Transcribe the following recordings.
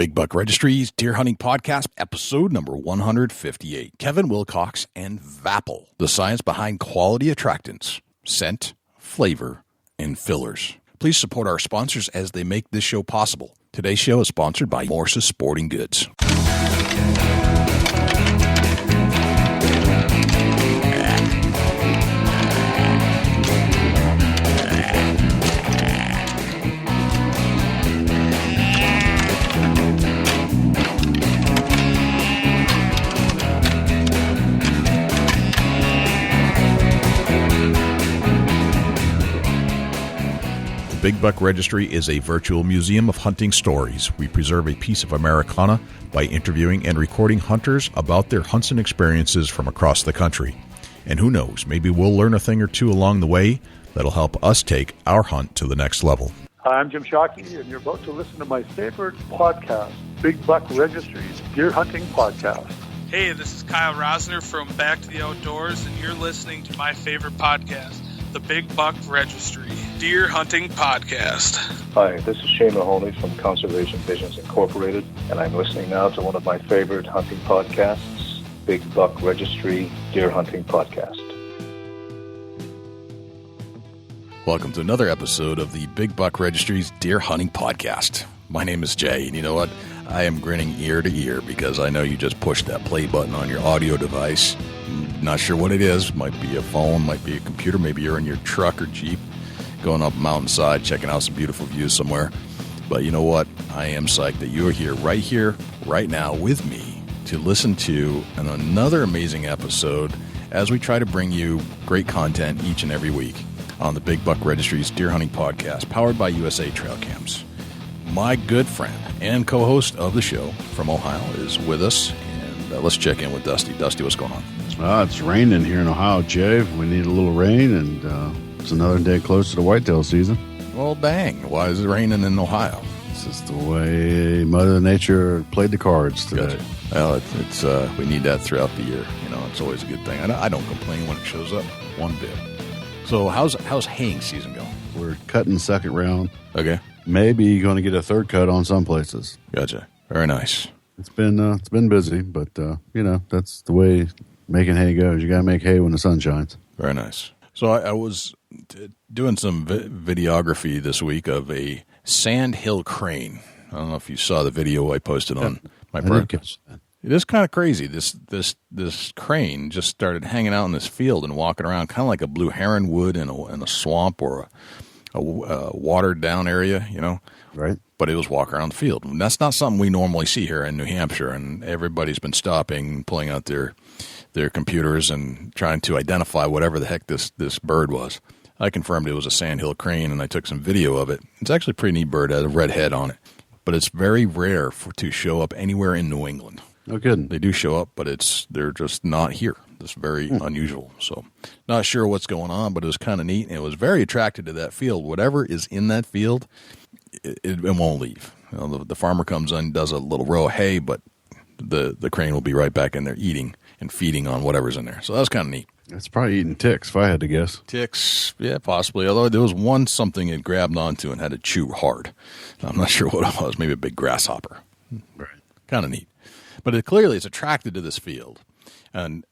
Big Buck Registry's Deer Hunting Podcast, episode number 158. Kelvin Wilcox and Vapple, the science behind quality attractants, scent, flavor, and fillers. Please support our sponsors as they make this show possible. Today's show is sponsored by Morse's Sporting Goods. Big Buck Registry is a virtual museum of hunting stories. We preserve a piece of Americana by interviewing and recording hunters about their hunts and experiences from across the country. And who knows, maybe we'll learn a thing or two along the way that'll help us take our hunt to the next level. Hi, I'm Jim Shockey, and you're about to listen to my favorite podcast, Big Buck Registry's Deer Hunting Podcast. Hey, this is Kyle Rosner from Back to the Outdoors, and you're listening to my favorite podcast, the Big Buck Registry Deer Hunting Podcast. Hi, this is Shane Mahoney from Conservation Visions Incorporated, and I'm listening now to one of my favorite hunting podcasts, Big Buck Registry Deer Hunting Podcast. Welcome to another episode of the Big Buck Registry's Deer Hunting Podcast. My name is Jay, and you know what? I am grinning ear to ear because I know you just pushed that play button on your audio device. Not sure what it is. Might be a phone, might be a computer, maybe you're in your truck or Jeep going up a mountainside, checking out some beautiful views somewhere. But you know what? I am psyched that you're here, right now with me to listen to another amazing episode as we try to bring you great content each and every week on the Big Buck Registry's Deer Hunting Podcast, powered by USA Trail Cams. My good friend and co-host of the show from Ohio is with us, and let's check in with Dusty. Dusty, what's going on? It's raining here in Ohio, Jay. We need a little rain, and it's another day close to the whitetail season. Well, dang. Why is it raining in Ohio? It's just the way Mother Nature played the cards today. Gotcha. Well, it's we need that throughout the year. You know, it's always a good thing. I don't complain when it shows up one bit. So how's haying season going? We're cutting second round. Okay. Maybe going to get a third cut on some places. Gotcha. Very nice. It's been busy, but that's the way making hay goes. You got to make hay when the sun shines. Very nice. So I was doing some videography this week of a sandhill crane. I don't know if you saw the video I posted on my podcast. It is kind of crazy. This crane just started hanging out in this field and walking around, kind of like a blue heron would in a swamp or a watered down area, you know. Right. But it was walking around the field. And that's not something we normally see here in New Hampshire. And everybody's been stopping, pulling out their computers and trying to identify whatever the heck this bird was. I confirmed it was a sandhill crane, and I took some video of it. It's actually a pretty neat bird. It has a red head on it. But it's very rare to show up anywhere in New England. Oh, good. They do show up, but they're just not here. It's very unusual. So not sure what's going on, but it was kind of neat. And it was very attracted to that field. Whatever is in that field, it won't leave. You know, the farmer comes in, does a little row of hay, but the crane will be right back in there eating and feeding on whatever's in there. So that was kind of neat. It's probably eating ticks, if I had to guess. Ticks, yeah, possibly. Although there was something it grabbed onto and had to chew hard. I'm not sure what it was. Maybe a big grasshopper. Right. Kind of neat. But it clearly is attracted to this field. And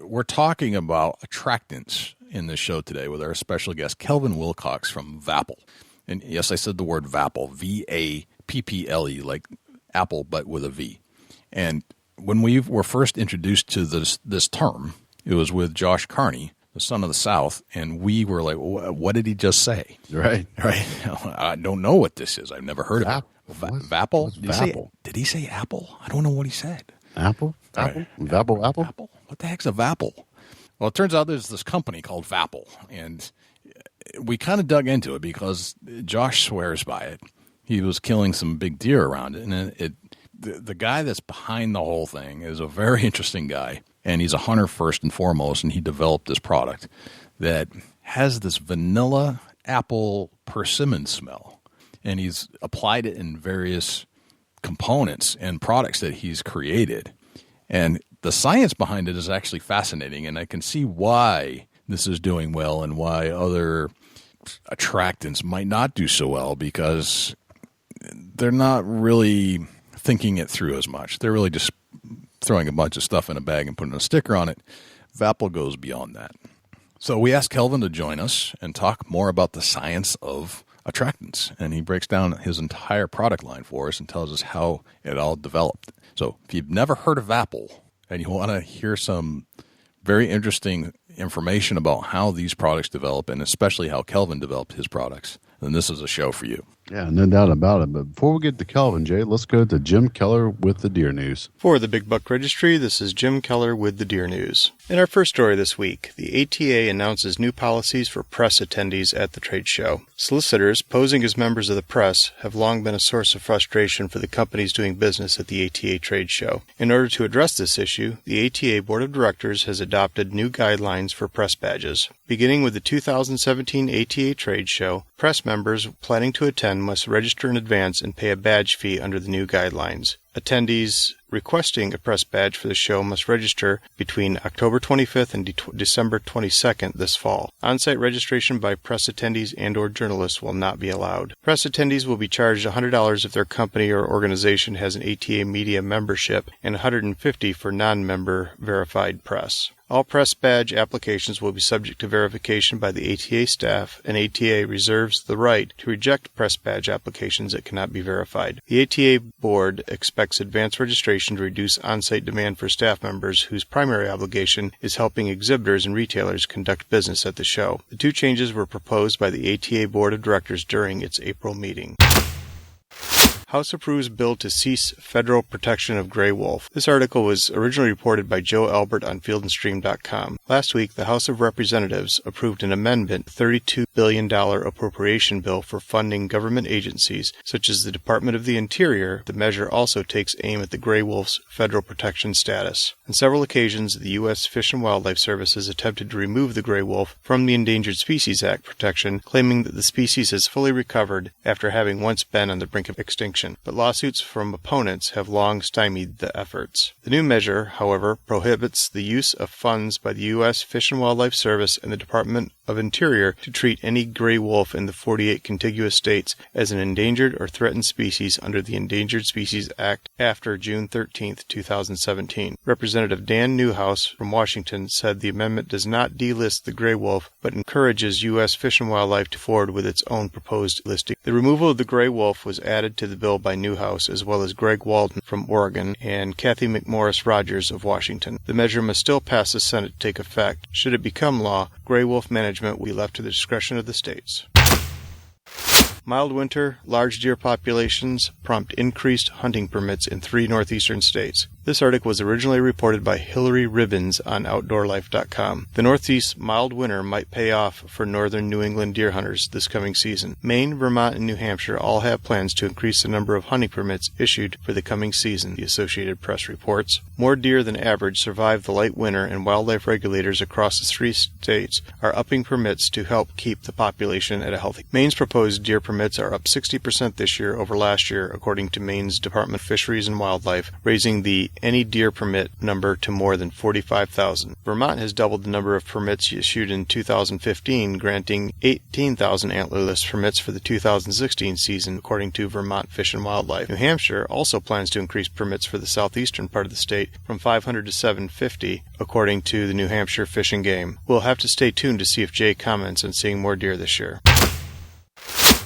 we're talking about attractants in this show today with our special guest, Kelvin Wilcox from Vapple. And yes, I said the word Vapple, V-A-P-P-L-E, like apple, but with a V. And when we were first introduced to this term, it was with Josh Carney, the son of the South, and we were like, what did he just say? Right. I don't know what this is. I've never heard of it. Vapple? Did he say apple? I don't know what he said. Apple? Apple? Right. Vapple? Apple? What the heck's a Vapple? Well, it turns out there's this company called Vapple, and we kind of dug into it because Josh swears by it. He was killing some big deer around it, and the guy that's behind the whole thing is a very interesting guy, and he's a hunter first and foremost, and he developed this product that has this vanilla apple persimmon smell. And he's applied it in various components and products that he's created. And the science behind it is actually fascinating, and I can see why this is doing well and why other attractants might not do so well, because they're not really thinking it through as much. They're really just throwing a bunch of stuff in a bag and putting a sticker on it. Vapple goes beyond that. So we asked Kelvin to join us and talk more about the science of attractants, and he breaks down his entire product line for us and tells us how it all developed. So if you've never heard of Vapple and you want to hear some very interesting information about how these products develop, and especially how Kelvin developed his products, then this is a show for you. Yeah, no doubt about it. But before we get to Kelvin, Jay, let's go to Jim Keller with the Deer News. For the Big Buck Registry, this is Jim Keller with the Deer News. In our first story this week, the ATA announces new policies for press attendees at the trade show. Solicitors, posing as members of the press, have long been a source of frustration for the companies doing business at the ATA trade show. In order to address this issue, the ATA Board of Directors has adopted new guidelines for press badges. Beginning with the 2017 ATA trade show, press members planning to attend must register in advance and pay a badge fee under the new guidelines. Attendees requesting a press badge for the show must register between October 25th and December 22nd this fall. On-site registration by press attendees and/or journalists will not be allowed. Press attendees will be charged $100 if their company or organization has an ATA media membership and $150 for non-member verified press. All press badge applications will be subject to verification by the ATA staff, and ATA reserves the right to reject press badge applications that cannot be verified. The ATA board expects advanced registration to reduce on-site demand for staff members whose primary obligation is helping exhibitors and retailers conduct business at the show. The two changes were proposed by the ATA board of directors during its April meeting. House approves bill to cease federal protection of gray wolf. This article was originally reported by Joe Albert on fieldandstream.com. Last week, the House of Representatives approved an amendment to the $32 billion appropriation bill for funding government agencies, such as the Department of the Interior. The measure also takes aim at the gray wolf's federal protection status. On several occasions, the U.S. Fish and Wildlife Service has attempted to remove the gray wolf from the Endangered Species Act protection, claiming that the species has fully recovered after having once been on the brink of extinction. But lawsuits from opponents have long stymied the efforts. The new measure, however, prohibits the use of funds by the U.S. Fish and Wildlife Service and the Department of Interior to treat any gray wolf in the 48 contiguous states as an endangered or threatened species under the Endangered Species Act after June 13, 2017. Representative Dan Newhouse from Washington said the amendment does not delist the gray wolf, but encourages U.S. Fish and Wildlife to forward with its own proposed listing. The removal of the gray wolf was added to the bill by Newhouse, as well as Greg Walden from Oregon and Kathy McMorris Rogers of Washington. The measure must still pass the Senate to take effect. Should it become law, gray wolf management will be left to the discretion of the states. Mild winter, large deer populations prompt increased hunting permits in 3 northeastern states. This article was originally reported by Hillary Ribbons on OutdoorLife.com. The Northeast mild winter might pay off for northern New England deer hunters this coming season. Maine, Vermont, and New Hampshire all have plans to increase the number of hunting permits issued for the coming season, the Associated Press reports. More deer than average survived the light winter, and wildlife regulators across the 3 states are upping permits to help keep the population at a healthy. Maine's proposed deer permits are up 60% this year over last year, according to Maine's Department of Fisheries and Wildlife, raising the any deer permit number to more than 45,000. Vermont has doubled the number of permits issued in 2015, granting 18,000 antlerless permits for the 2016 season, according to Vermont Fish and Wildlife. New Hampshire also plans to increase permits for the southeastern part of the state from 500 to 750, according to the New Hampshire Fish and Game. We'll have to stay tuned to see if Jay comments on seeing more deer this year.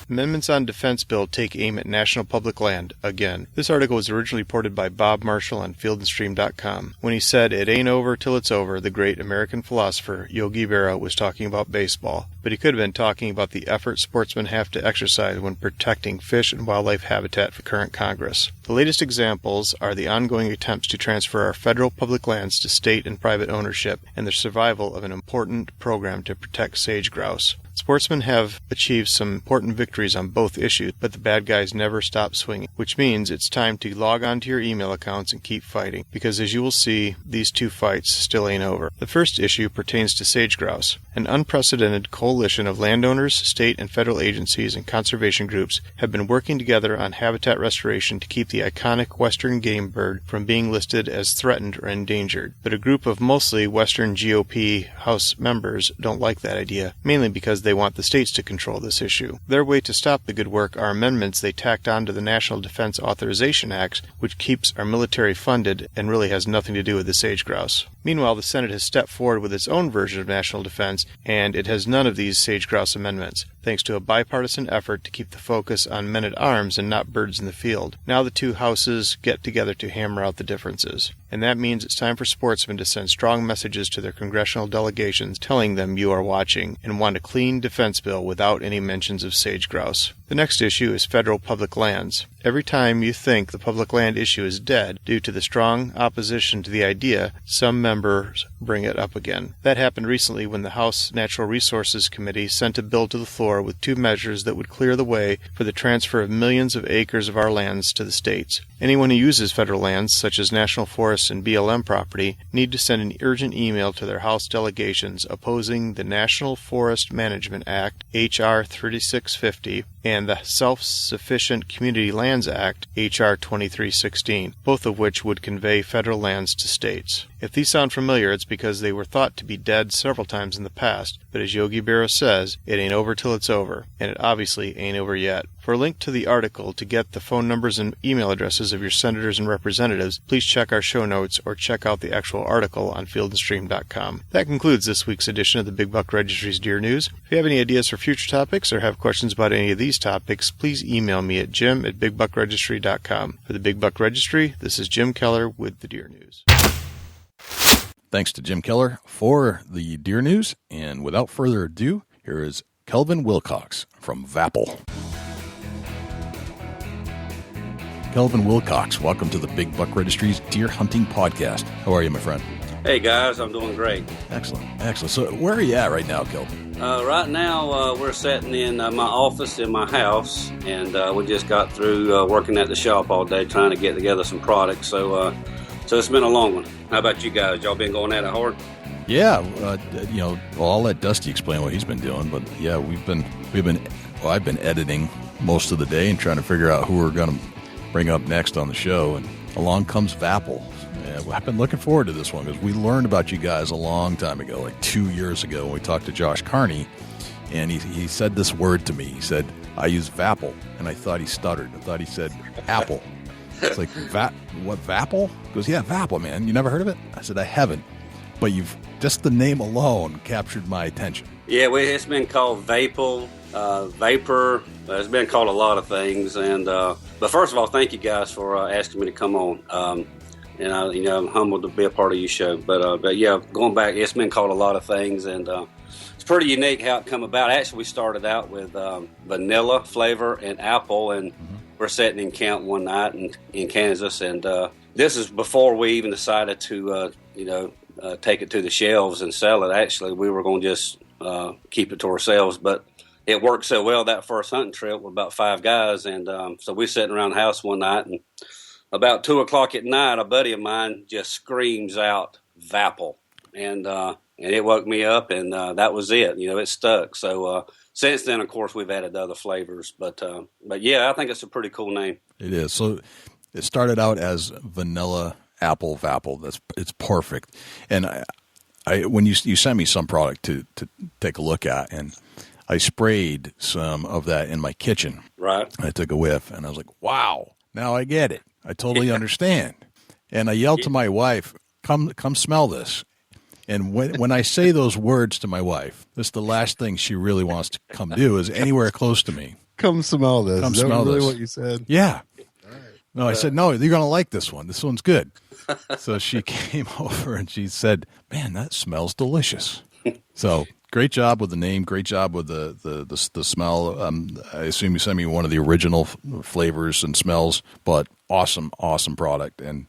Amendments on Defense Bill take aim at national public land again. This article was originally reported by Bob Marshall on fieldandstream.com. When he said, "It ain't over till it's over," the great American philosopher Yogi Berra was talking about baseball. But he could have been talking about the effort sportsmen have to exercise when protecting fish and wildlife habitat for current Congress. The latest examples are the ongoing attempts to transfer our federal public lands to state and private ownership, and the survival of an important program to protect sage grouse. Sportsmen have achieved some important victories on both issues, but the bad guys never stop swinging, which means it's time to log on to your email accounts and keep fighting, because as you will see, these 2 fights still ain't over. The first issue pertains to sage grouse. An unprecedented coalition of landowners, state and federal agencies, and conservation groups have been working together on habitat restoration to keep the iconic western game bird from being listed as threatened or endangered. But a group of mostly Western GOP House members don't like that idea, mainly because because they want the states to control this issue. Their way to stop the good work are amendments they tacked onto the National Defense Authorization Act, which keeps our military funded and really has nothing to do with the sage grouse. Meanwhile, the Senate has stepped forward with its own version of national defense, and it has none of these sage grouse amendments, thanks to a bipartisan effort to keep the focus on men-at-arms and not birds in the field. Now the two houses get together to hammer out the differences. And that means it's time for sportsmen to send strong messages to their congressional delegations telling them you are watching and want a clean defense bill without any mentions of sage grouse. The next issue is federal public lands. Every time you think the public land issue is dead due to the strong opposition to the idea, some members bring it up again. That happened recently when the House Natural Resources Committee sent a bill to the floor with two measures that would clear the way for the transfer of millions of acres of our lands to the states. Anyone who uses federal lands, such as national forests and BLM property, need to send an urgent email to their House delegations opposing the National Forest Management Act, H.R. 3650, and the Self-Sufficient Community Lands Act, H.R. 2316, both of which would convey federal lands to states. If these sound familiar, it's because they were thought to be dead several times in the past, but as Yogi Berra says, it ain't over till it's over, and it obviously ain't over yet. For a link to the article to get the phone numbers and email addresses of your senators and representatives, please check our show notes or check out the actual article on fieldandstream.com. That concludes this week's edition of the Big Buck Registry's Deer News. If you have any ideas for future topics or have questions about any of these topics, please email me at jim@bigbuckregistry.com. For the Big Buck Registry, this is Jim Keller with the Deer News. Thanks to Jim Keller for the Deer News. And without further ado, here is Kelvin Wilcox from Vapple. Kelvin Wilcox, welcome to the Big Buck Registry's Deer Hunting Podcast. How are you, my friend? Hey, guys. I'm doing great. Excellent. Excellent. So where are you at right now, Kelvin? Right now, we're sitting in my office in my house, and we just got through working at the shop all day trying to get together some products. So it's been a long one. How about you guys? Y'all been going at it hard? Yeah. I'll let Dusty explain what he's been doing, but yeah, I've been editing most of the day and trying to figure out who we're going to bring up next on the show, and along comes Vapple. I've been looking forward to this one because we learned about you guys a long time ago, like 2 years ago, when we talked to Josh Carney, and he said this word to me. He said, I use Vapple, and I thought he stuttered. I thought he said apple. It's like, what, Vapple? He goes, yeah, Vapple, man. You never heard of it? I said, I haven't, but just the name alone captured my attention. Yeah, it's been called Vapple, Vapor. It's been called a lot of things, and but first of all, thank you guys for asking me to come on. And I'm humbled to be a part of your show. But yeah, going back, it's been called a lot of things, and it's pretty unique how it come about. Actually, we started out with vanilla flavor and apple, and we're sitting in camp one night in Kansas, and this is before we even decided to take it to the shelves and sell it. Actually, we were going to just keep it to ourselves, but it worked so well that first hunting trip with about 5 guys, and so we sitting around the house one night, and about 2:00 at night, a buddy of mine just screams out Vapple, and it woke me up, and that was it. It stuck. So since then, of course, we've added other flavors, but yeah, I think it's a pretty cool name. It is. So it started out as vanilla apple Vapple. It's perfect. And I when you sent me some product to take a look at, and I sprayed some of that in my kitchen. Right. I took a whiff, and I was like, wow, now I get it. I totally understand. And I yelled to my wife, come smell this. And when I say those words to my wife, that's the last thing she really wants to come do is anywhere close to me. Come smell this. Come Is that smell really this. what you said? Yeah. No, I said, no, you're going to like this one. This one's good. So she came over and she said, man, that smells delicious. So great job with the name. Great job with the smell. I assume you sent me one of the original flavors and smells, but awesome product. And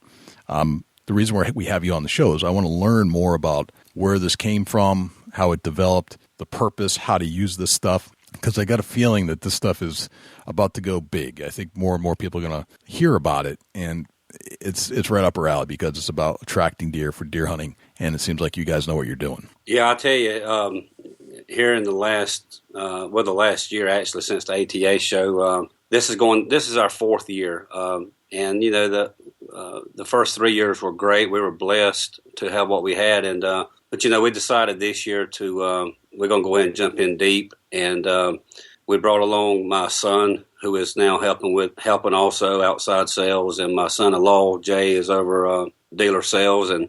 the reason we have you on the show is I want to learn more about where this came from, how it developed, the purpose, how to use this stuff, because I got a feeling that this stuff is about to go big. I think more and more people are going to hear about it, and it's right up our alley because it's about attracting deer for deer hunting, and it seems like you guys know what you're doing. Yeah, I'll tell you, here in the last year, actually, since the ATA show, this is our 4th year. And the first 3 years were great. We were blessed to have what we had, but we decided this year to we're going to go ahead and jump in deep. And we brought along my son, who is now helping also outside sales, and my son-in-law Jay is over dealer sales, and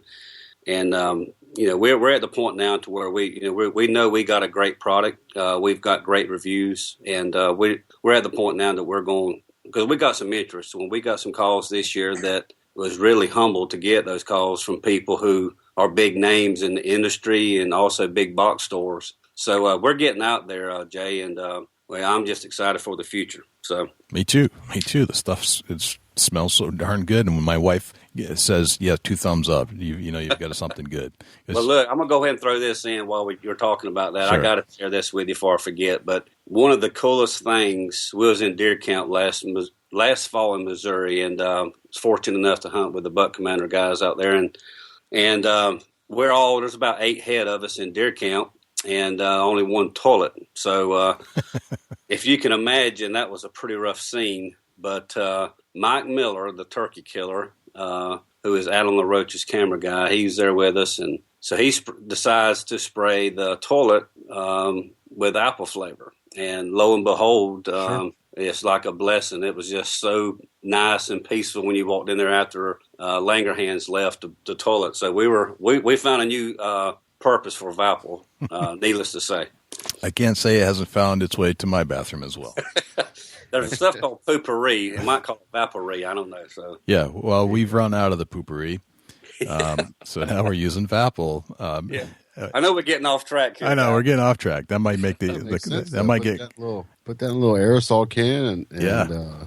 we're at the point now to where we know we got a great product, we've got great reviews, and we're at the point now that we're going, because we got some interest. When we got some calls this year, that was really humbled to get those calls from people who are big names in the industry and also big box stores. So we're getting out there, Jay, and I'm just excited for the future. So me too. The stuff smells so darn good, and when my wife says, "Yeah, 2 thumbs up," you've got something good. Well, look, I'm gonna go ahead and throw this in while you're talking about that. Sure. I got to share this with you before I forget. But one of the coolest things, we was in deer camp last fall in Missouri, and was fortunate enough to hunt with the buck commander guys out there, and there's about 8 head of us in deer camp, and only 1 toilet. So if you can imagine, that was a pretty rough scene. But Mike Miller, the turkey killer, who is Alan LaRoche's camera guy, he's there with us, and so he decides to spray the toilet with apple flavor, and lo and behold, it's like a blessing. It was just so nice and peaceful when you walked in there after Langerhans left the toilet. So we found a new purpose for Vapple, needless to say. I can't say it hasn't found its way to my bathroom as well. There's stuff called poopery. It might call it Vapory. I don't know. So yeah, well, we've run out of the poopery, so now we're using Vapple. Yeah. I know we're getting off track here. I know we're getting off track. That might make Put that in a little aerosol can, and yeah.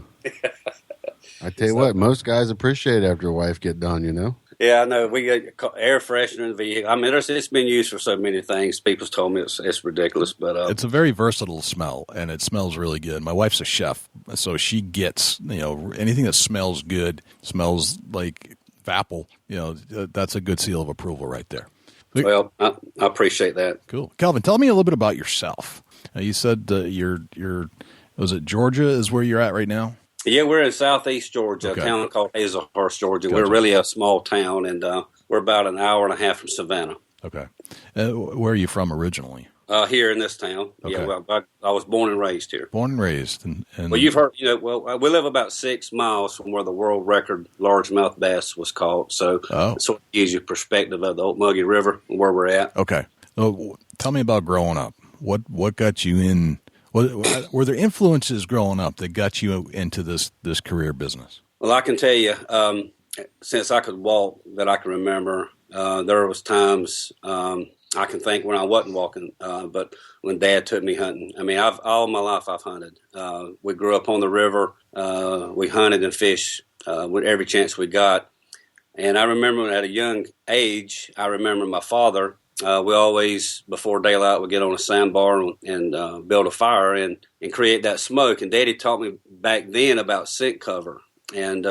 I tell you what, most guys appreciate it after a wife get done. Yeah, I know. We get air freshener in the vehicle. I mean, it's been used for so many things. People's told me it's ridiculous, but it's a very versatile smell, and it smells really good. My wife's a chef, so she gets anything that smells good, smells like Vapple. That's a good seal of approval right there. Well, I appreciate that. Cool, Kelvin. Tell me a little bit about yourself. You said was it Georgia is where you're at right now? Yeah, we're in southeast Georgia, Okay. a town called Hazelhurst, Georgia. Gotcha. We're really a small town, and we're about an hour and a half from Savannah. Okay. Where are you from originally? Here in this town. Okay. Yeah, well, I was born and raised here. Born and raised. And Well, you've heard, we live about 6 miles from where the world record largemouth bass was caught. So it sort of gives you perspective of the Okmulgee River and where we're at. Okay. Well, tell me about growing up. What got you in? Were there influences growing up that got you into this career business? Well, I can tell you, since I could walk that I can remember, there was times I can think when I wasn't walking, but when Dad took me hunting. I mean, all my life I've hunted. We grew up on the river. We hunted and fished with every chance we got. And I remember at a young age, my father, we always, before daylight, would get on a sandbar and build a fire and create that smoke. And Daddy taught me back then about scent cover. And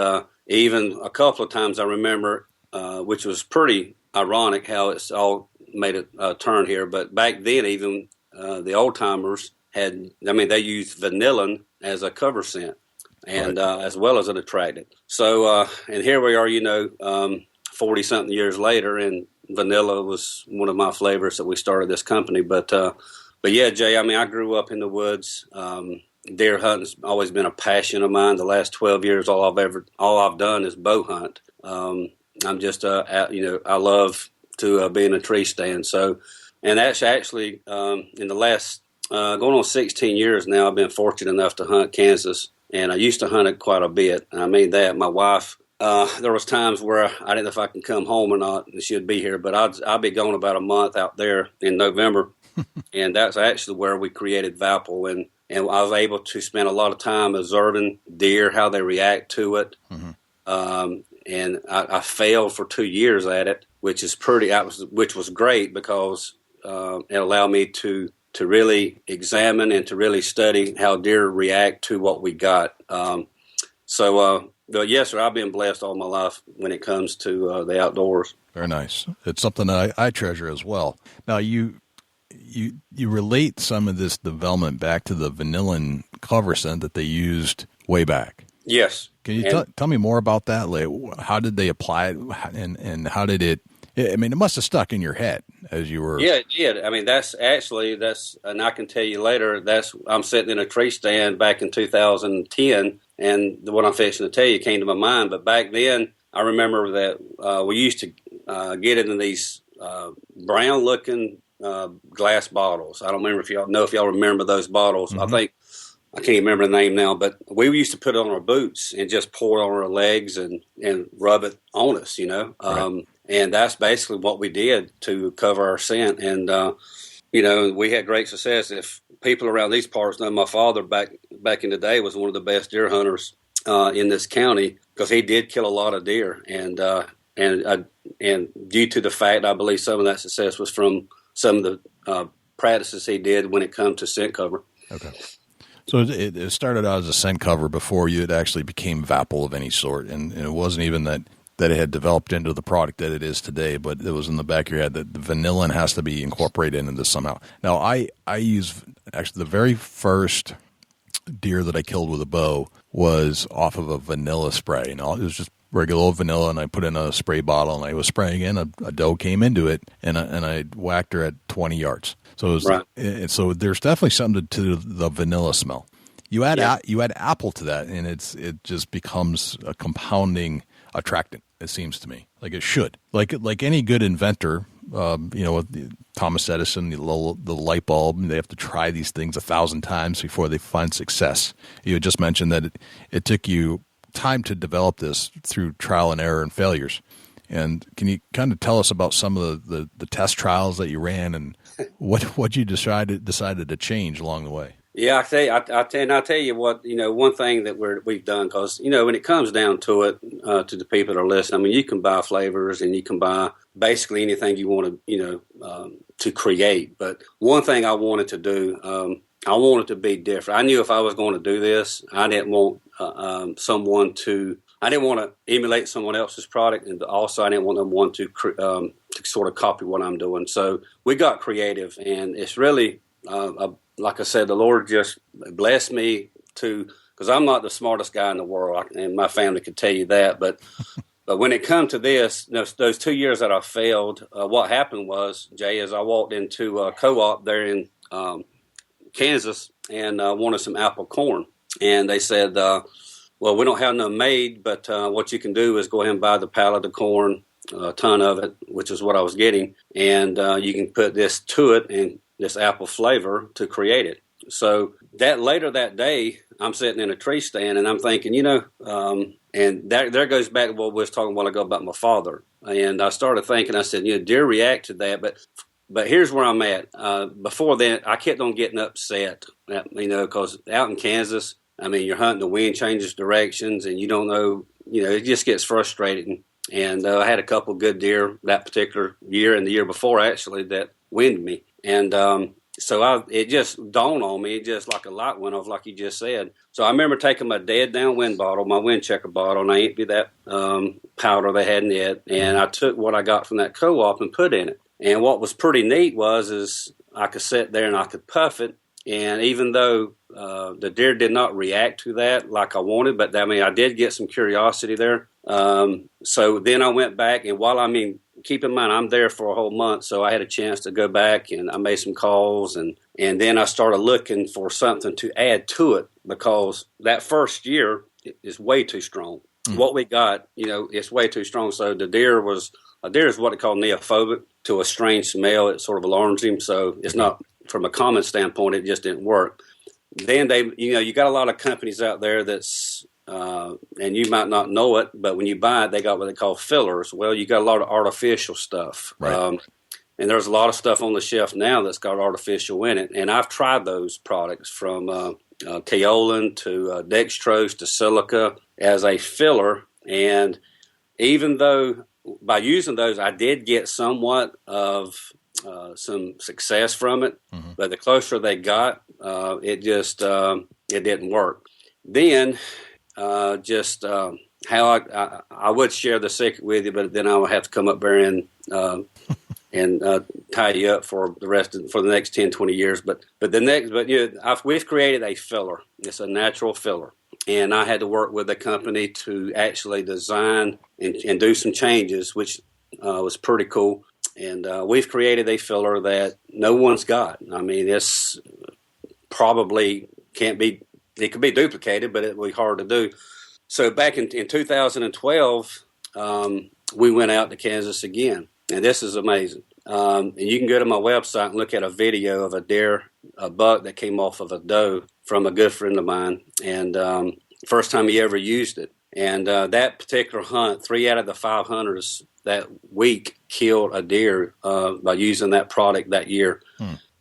even a couple of times I remember, which was pretty ironic how it's all made a turn here. But back then, even the old timers they used vanillin as a cover scent and as well as an attractant. So, and here we are, 40-something years later, and vanilla was one of my flavors that we started this company. But yeah, Jay, I mean, I grew up in the woods. Deer hunting's always been a passion of mine. The last 12 years, all I've done is bow hunt. I'm just, I love to be in a tree stand. So, and that's actually in the last going on 16 years now, I've been fortunate enough to hunt Kansas, and I used to hunt it quite a bit. And I mean that my wife. There was times where I didn't know if I can come home or not, and she'd be here, but I'd be gone about a month out there in November, and that's actually where we created Vapple, and I was able to spend a lot of time observing deer, how they react to it, and I failed for 2 years at it, which was great because it allowed me to really examine and to really study how deer react to what we got. But yes, sir, I've been blessed all my life when it comes to the outdoors. Very nice. It's something that I treasure as well. Now, you relate some of this development back to the vanillin cover scent that they used way back. Yes. Can you tell me more about that? Like, how did they apply it, and how did it Yeah, I mean, it must have stuck in your head as you were. Yeah, it did. I mean, that's, and I can tell you later, I'm sitting in a tree stand back in 2010, and what I'm fixing to tell you came to my mind. But back then, I remember that we used to get it in these brown-looking glass bottles. I don't remember if y'all remember those bottles. Mm-hmm. I can't remember the name now, but we used to put it on our boots and just pour it on our legs and rub it on us, Right. And that's basically what we did to cover our scent. And, we had great success. If people around these parts know, my father back in the day was one of the best deer hunters in this county, because he did kill a lot of deer. And due to the fact, I believe some of that success was from some of the practices he did when it comes to scent cover. Okay. So it started out as a scent cover before it actually became Vapple of any sort, and it wasn't even that it had developed into the product that it is today, but it was in the back of your head that the vanillin has to be incorporated into this somehow. Now, I use, actually, the very first deer that I killed with a bow was off of a vanilla spray. And it was just regular old vanilla, and I put in a spray bottle, and I was spraying in. A doe came into it, and I whacked her at 20 yards. So it was, right. So there's definitely something to the vanilla smell. You add apple to that, and it just becomes a compounding attractant. It seems to me like it should. Like any good inventor, with Thomas Edison, the light bulb, they have to try these things 1,000 times before they find success. You just mentioned that it took you time to develop this through trial and error and failures. And can you kind of tell us about some of the test trials that you ran and what you decided to change along the way? Yeah, I'll tell you what, one thing that we've done, because, when it comes down to it, to the people that are listening, I mean, you can buy flavors and you can buy basically anything you want to, to create. But one thing I wanted to do, I wanted to be different. I knew if I was going to do this, I didn't want I didn't want to emulate someone else's product, and also I didn't want someone to sort of copy what I'm doing. So we got creative, and it's really, like I said, the Lord just blessed me because I'm not the smartest guy in the world, and my family could tell you that. But when it come to this, those 2 years that I failed, what happened was, Jay, is I walked into a co-op there in Kansas and wanted some apple corn, and they said, well, we don't have none made, but what you can do is go ahead and buy the pallet of corn, a ton of it, which is what I was getting, and you can put this to it and this apple flavor to create it. So later that day, I'm sitting in a tree stand, and I'm thinking, and there goes back to what we was talking a while ago about my father. And I started thinking, I said, deer react to that, but here's where I'm at. Before then, I kept on getting upset, because out in Kansas, I mean, you're hunting, the wind changes directions, and you don't know, it just gets frustrating. And I had a couple good deer that particular year and the year before, actually, that winded me. And so it just dawned on me, just like a light went off, like you just said. So I remember taking my dead down wind bottle, my wind checker bottle, and I emptied that powder they had in it, and I took what I got from that co-op and put in it. And what was pretty neat is I could sit there and I could puff it, and even though the deer did not react to that like I wanted, but I did get some curiosity there. So then I went back, and keep in mind, I'm there for a whole month, so I had a chance to go back, and I made some calls, and then I started looking for something to add to it, because that first year is way too strong. Mm. What we got, it's way too strong. So a deer is what they call neophobic to a strange smell. It sort of alarms him, so it's not, from a common standpoint, it just didn't work. Then you got a lot of companies out there that's, and you might not know it, but when you buy it, they got what they call fillers. Well, you got a lot of artificial stuff. Right. And there's a lot of stuff on the shelf now that's got artificial in it. And I've tried those products from kaolin to dextrose to silica as a filler. And even though by using those, I did get somewhat of some success from it, mm-hmm. but the closer they got, it just it didn't work. Then how I would share the secret with you, but then I would have to come up there and tie you up for the next 10, 20 years. We've created a filler. It's a natural filler, and I had to work with a company to actually design and do some changes, which was pretty cool. And we've created a filler that no one's got. I mean, this probably can't be, it could be duplicated, but it would be hard to do. So back in 2012, we went out to Kansas again. And this is amazing. And you can go to my website and look at a video of a buck that came off of a doe from a good friend of mine. And first time he ever used it. And that particular hunt, 3 out of the 5 hunters that week killed a deer by using that product that year.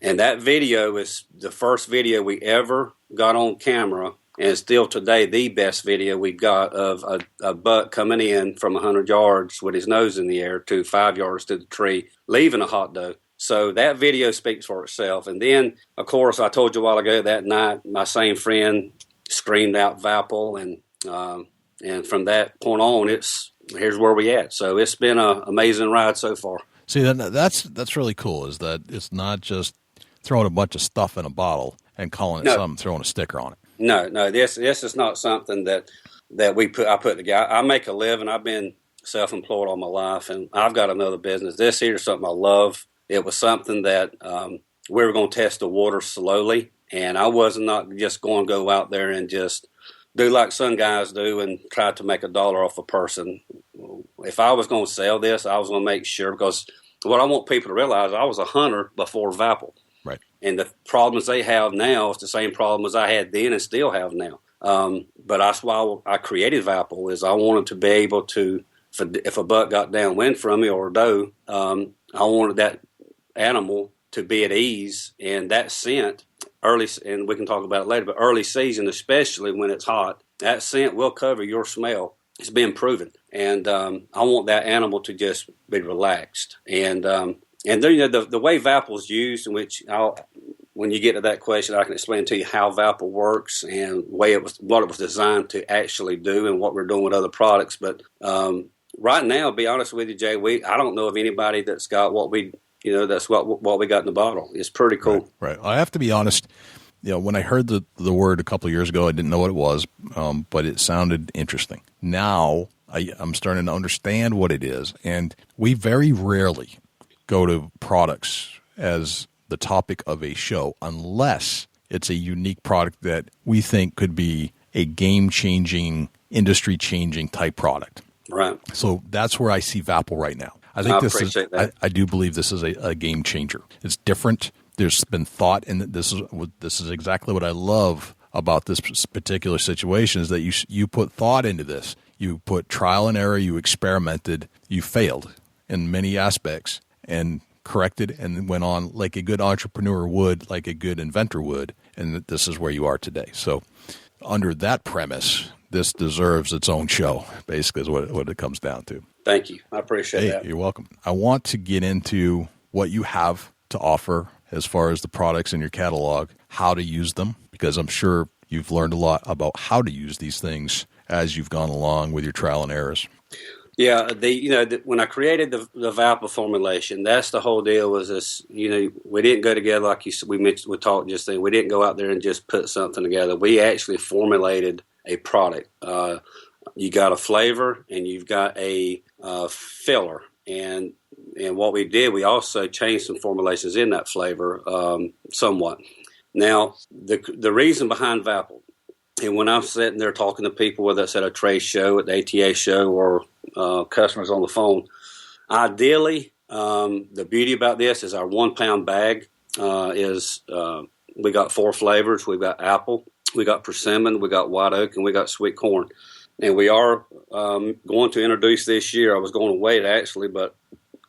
And that video is the first video we ever got on camera, and still today the best video we got of a buck coming in from 100 yards with his nose in the air to 5 yards to the tree, leaving a hot doe. So that video speaks for itself. And then, of course, I told you a while ago that night, my same friend screamed out Vapple, and from that point on, here's where we at. So it's been an amazing ride so far. See, that's really cool, is that it's not just throwing a bunch of stuff in a bottle and calling it something, throwing a sticker on it. No, this is not something that I put together. I make a living. I've been self-employed all my life, and I've got another business. This here is something I love. It was something that we were going to test the water slowly, and I was not just going to go out there and just do like some guys do and try to make $1 off a person. If I was going to sell this, I was going to make sure, because what I want people to realize, I was a hunter before Vapple. Right. And the problems they have now is the same problems I had then and still have now. But that's why I created Vapple, is I wanted to be able to, if a buck got downwind from me or a doe, I wanted that animal to be at ease, and that scent early, and we can talk about it later, but early season, especially when it's hot, that scent will cover your smell. It's been proven. And I want that animal to just be relaxed. And then, the way Vapple is used, in which when you get to that question, I can explain to you how Vapple works and what it was designed to actually do and what we're doing with other products. But right now, to be honest with you, Jay, I don't know of anybody that's got what we got in the bottle. It's pretty cool. Right. I have to be honest. When I heard the word a couple of years ago, I didn't know what it was, but it sounded interesting. Now I'm starting to understand what it is, and we very rarely go to products as the topic of a show unless it's a unique product that we think could be a game-changing, industry-changing type product. Right. So that's where I see Vapple right now. I do believe this is a game changer. It's different. There's been thought, and this is exactly what I love about this particular situation, is that you put thought into this. You put trial and error. You experimented. You failed in many aspects and corrected, and went on like a good entrepreneur would, like a good inventor would, and this is where you are today. So under that premise, this deserves its own show, basically, is what it comes down to. Thank you. I appreciate that. You're welcome. I want to get into what you have to offer as far as the products in your catalog, how to use them, because I'm sure you've learned a lot about how to use these things as you've gone along with your trial and errors. Yeah, when I created the Vapple formulation, that's the whole deal. Was this? We didn't go together like we mentioned. We talked just then. We didn't go out there and just put something together. We actually formulated a product. You got a flavor and you've got a filler, and what we did, we also changed some formulations in that flavor somewhat. Now, the reason behind Vapple, and when I'm sitting there talking to people, whether it's at a trade show, at the ATA show, or customers on the phone, ideally, the beauty about this is our 1 pound bag we got 4 flavors. We've got apple, we got persimmon, we got white oak, and we got sweet corn. And we are going to introduce this year. I was going to wait, actually, but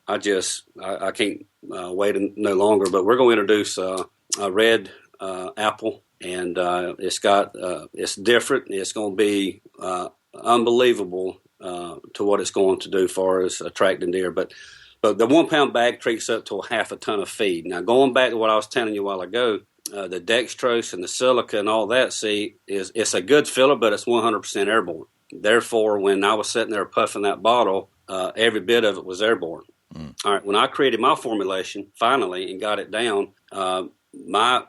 I can't wait no longer. But we're going to introduce a red apple, and it's different. It's going to be unbelievable to what it's going to do for us attracting deer. But the 1 pound bag treats up to a half a ton of feed. Now, going back to what I was telling you a while ago, the dextrose and the silica and all that, it's a good filler, but it's 100% airborne. Therefore, when I was sitting there puffing that bottle, every bit of it was airborne. All right, when I created my formulation finally and got it down, my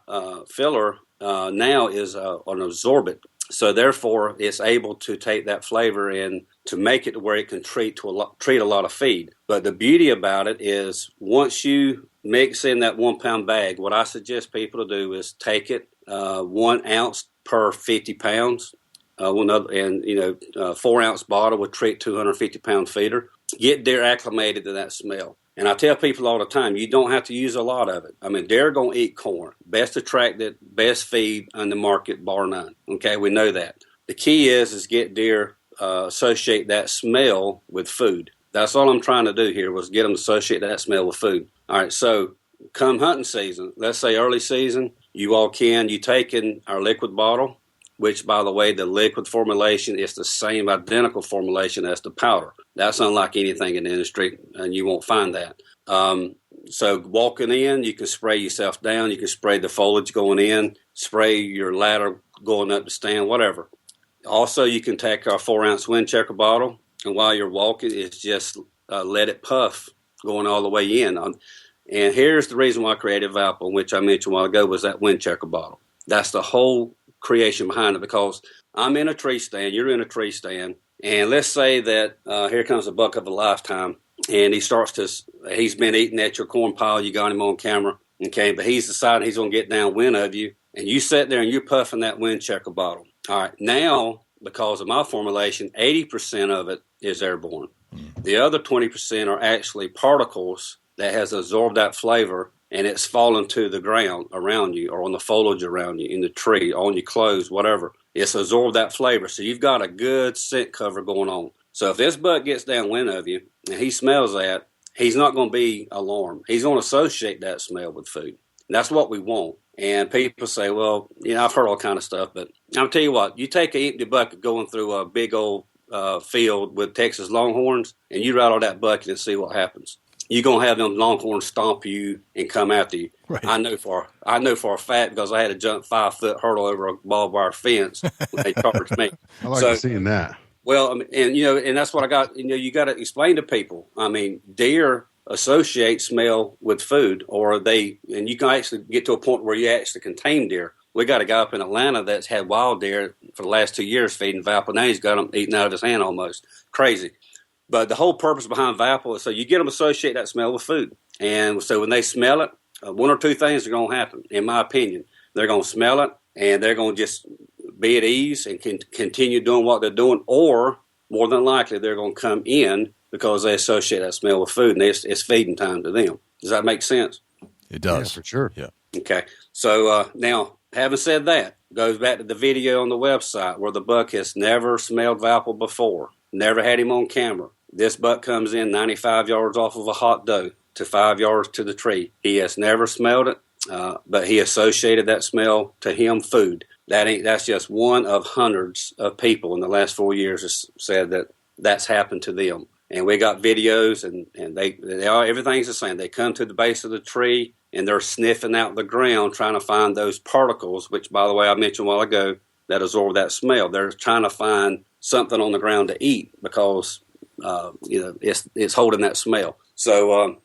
filler now is an absorbent. So therefore, it's able to take that flavor and to make it to where it can treat a lot of feed. But the beauty about it is once you mix in that 1 pound bag, what I suggest people to do is take it 1 ounce per 50 pounds. 4 ounce bottle would treat 250 pound feeder. Get deer acclimated to that smell. And I tell people all the time, you don't have to use a lot of it. I mean, they're going to eat corn. Best attractant, best feed on the market, bar none. Okay, we know that. The key is get deer associate that smell with food. That's all I'm trying to do here was get them to associate that smell with food. All right, so come hunting season, let's say early season, you take in our liquid bottle, which, by the way, the liquid formulation is the same identical formulation as the powder. That's unlike anything in the industry, and you won't find that. So walking in, you can spray yourself down. You can spray the foliage going in, spray your ladder going up the stand, whatever. Also, you can take our 4 ounce wind checker bottle, and while you're walking, it's just let it puff going all the way in. And here's the reason why I created Vapple, which I mentioned a while ago, was that wind checker bottle. That's the whole creation behind it, because I'm in a tree stand, you're in a tree stand, and let's say that here comes a buck of a lifetime, and he's been eating at your corn pile, you got him on camera, okay, but he's decided he's going to get downwind of you, and you sit there and you're puffing that wind checker bottle. All right, now, because of my formulation, 80% of it is airborne. The other 20% are actually particles that has absorbed that flavor, and it's fallen to the ground around you or on the foliage around you, in the tree, on your clothes, whatever. It's absorbed that flavor. So you've got a good scent cover going on. So if this buck gets downwind of you and he smells that, he's not going to be alarmed. He's going to associate that smell with food. And that's what we want. And people say, well, I've heard all kind of stuff, but I'll tell you what, you take an empty bucket going through a big old field with Texas Longhorns, and you rattle that bucket and see what happens. You're going to have them Longhorns stomp you and come after you. Right. I know for a fact, because I had to jump 5 foot hurdle over a barbed wire fence when they charged me. I like seeing that. Well, and that's what I got. You got to explain to people. I mean, deer associate smell with food, and you can actually get to a point where you actually can tame deer. We got a guy up in Atlanta that's had wild deer for the last 2 years feeding Vapple. Now he's got them eating out of his hand almost. Crazy. But the whole purpose behind Vapple is so you get them to associate that smell with food. And so when they smell it, one or two things are going to happen, in my opinion. They're going to smell it, and they're going to just be at ease and can continue doing what they're doing, or more than likely they're going to come in because they associate that smell with food, and it's feeding time to them. Does that make sense? It does. Yeah, for sure. Yeah. Okay. So now, having said that, goes back to the video on the website where the buck has never smelled Vapple before, never had him on camera. This buck comes in 95 yards off of a hot doe to 5 yards to the tree. He has never smelled it, but he associated that smell to him food. That's just one of hundreds of people in the last 4 years has said that that's happened to them. And we got videos, and they are, everything's the same. They come to the base of the tree, and they're sniffing out the ground trying to find those particles, which, by the way, I mentioned a while ago, that absorb that smell. They're trying to find something on the ground to eat because it's holding that smell. So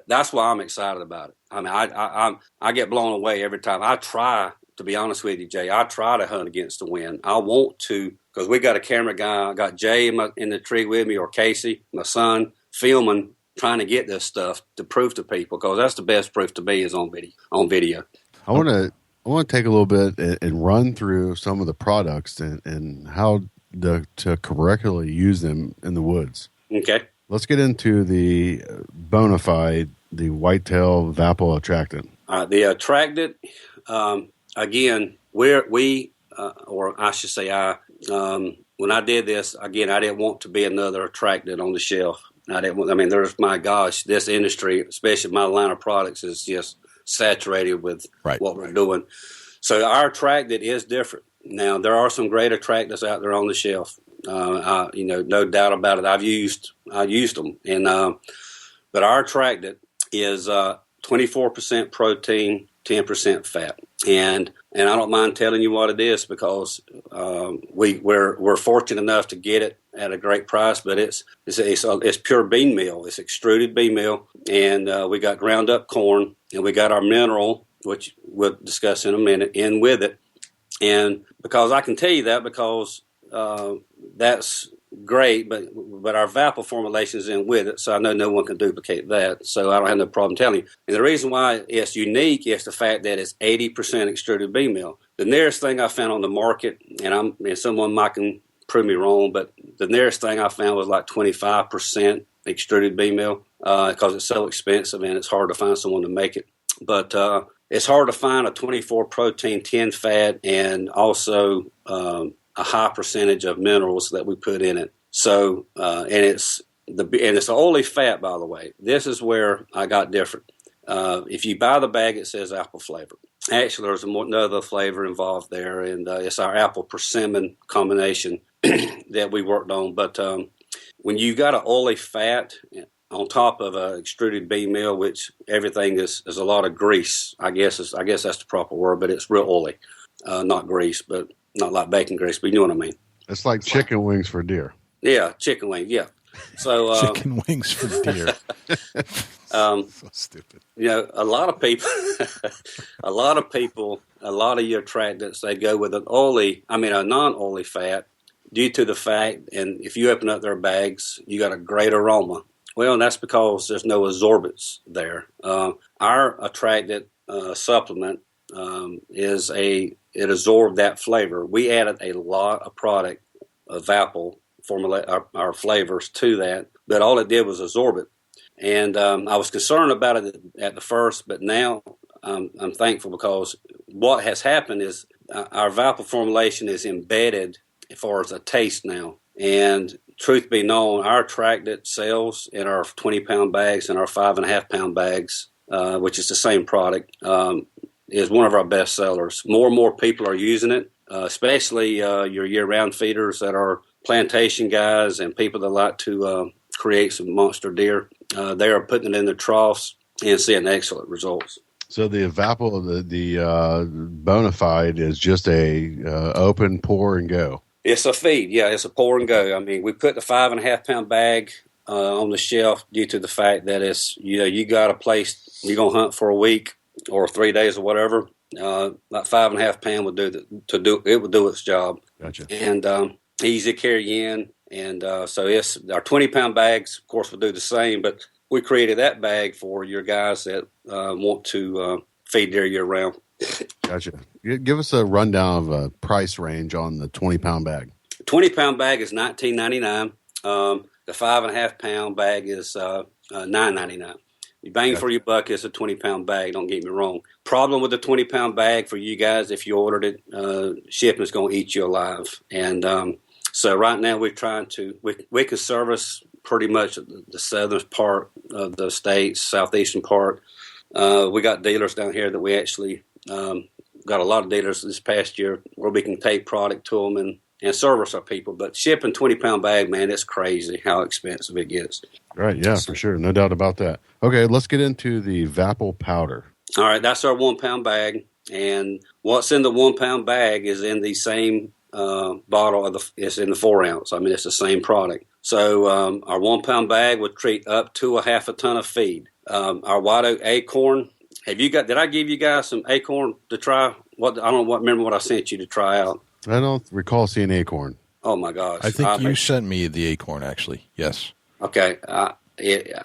that's why I'm excited about it. I mean, I get blown away every time. I try, to be honest with you, Jay, I try to hunt against the wind. I want to, because we got a camera guy. I got Jay in the tree with me, or Casey, my son, filming, trying to get this stuff to prove to people, because that's the best proof to me is on video. I want to take a little bit and run through some of the products and how to correctly use them in the woods. Okay. Let's get into the bona fide, the whitetail Vapple attractant. The attractant, again, or I should say when I did this, again, I didn't want to be another attractant on the shelf. There's, my gosh, this industry, especially my line of products, is just saturated with what we're doing. So our attractant is different. Now, there are some great attractants out there on the shelf. No doubt about it. I used them, but our attractant is 24% protein, 10% fat, and I don't mind telling you what it is, because we're fortunate enough to get it at a great price. But it's pure bean meal. It's extruded bean meal, and we got ground up corn, and we got our mineral, which we'll discuss in a minute, in with it. And because I can tell you that because that's great, but our Vapple formulation is in with it, so I know no one can duplicate that, so I don't have no problem telling you. And the reason why it's unique is the fact that it's 80% extruded bean meal. The nearest thing I found on the market, and someone might can prove me wrong, but the nearest thing I found was like 25% extruded bean meal because it's so expensive and it's hard to find someone to make it. But it's hard to find a 24 protein, 10 fat, and also a high percentage of minerals that we put in it. So, and it's an oily fat, by the way. This is where I got different. If you buy the bag, it says apple flavor. Actually, there's another flavor involved there, and it's our apple persimmon combination that we worked on. But when you got an oily fat on top of a extruded bean meal, which everything is a lot of grease, I guess that's the proper word, but it's real oily, not grease, but not like bacon grease, but you know what I mean. It's like chicken wings for deer. Yeah, chicken wings. Yeah. So chicken wings for deer. So stupid. You know, a lot of your attractants, they go with a non-oily fat due to the fact, and if you open up their bags, you got a great aroma. Well, that's because there's no absorbance there. Our attractant supplement it absorbed that flavor. We added a lot of product, Vapple our flavors to that, but all it did was absorb it. And I was concerned about it at the first, but now I'm thankful because what has happened is our Vapple formulation is embedded as far as a taste now. And truth be known, our attractant sales in our 20-pound bags and our 5.5-pound bags, which is the same product, is one of our best sellers. More and more people are using it, especially your year-round feeders that are plantation guys and people that like to create some monster deer. They are putting it in their troughs and seeing excellent results. So the Vapple, the Bonafide is just a open, pour, and go. It's a feed. Yeah, it's a pour and go. I mean, we put the 5.5-pound bag on the shelf due to the fact that it's, you got a place, you're going to hunt for a week or 3 days or whatever. That 5.5 pound would do its job. Gotcha. And easy to carry in. And so it's our 20-pound bags, of course, will do the same, but we created that bag for your guys that want to feed deer year round. Gotcha. Give us a rundown of a price range on the 20-pound bag. 20-pound bag is $19.99. The 5.5-pound bag is $9.99. You bang for your buck is a 20-pound bag, don't get me wrong. Problem with the 20-pound bag for you guys, if you ordered it, shipping is going to eat you alive. And so right now we're trying to, we can service pretty much the southern part of the state, southeastern part. We got dealers down here that we actually got a lot of dealers this past year where we can take product to them and service our people. But shipping 20-pound bag, man, it's crazy how expensive it gets. Right, yeah, for sure. No doubt about that. Okay, let's get into the Vapple powder. All right, that's our 1-pound bag. And what's in the 1-pound bag is in the same bottle. It's in the 4-ounce. I mean, it's the same product. So our 1-pound bag would treat up to a half a ton of feed. Our white oak acorn. Did I give you guys some acorn to try? Remember what I sent you to try out? I don't recall seeing acorn. Oh my gosh! I think you sent me the acorn, actually. Yes. Okay,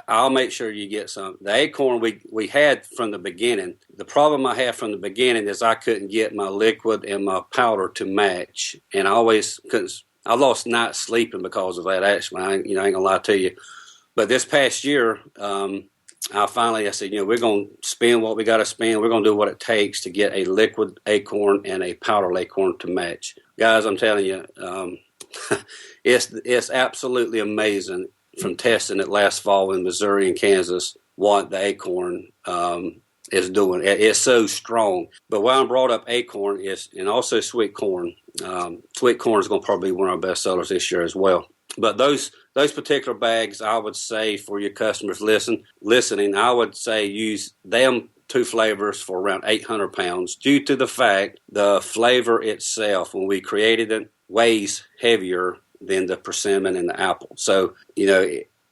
I'll make sure you get some. The acorn we had from the beginning. The problem I had from the beginning is I couldn't get my liquid and my powder to match, and I always couldn't. I lost nights sleeping because of that. Actually, I ain't gonna lie to you. But this past year, I said, we're going to spend what we got to spend. We're going to do what it takes to get a liquid acorn and a powder acorn to match. Guys, I'm telling you, it's absolutely amazing from testing it last fall in Missouri and Kansas what the acorn is doing. It's so strong. But why I brought up acorn and also sweet corn. Sweet corn is going to probably be one of our best sellers this year as well. But those particular bags, I would say for your customers listening, I would say use them 2 flavors for around 800 pounds due to the fact the flavor itself, when we created it, weighs heavier than the persimmon and the apple. So,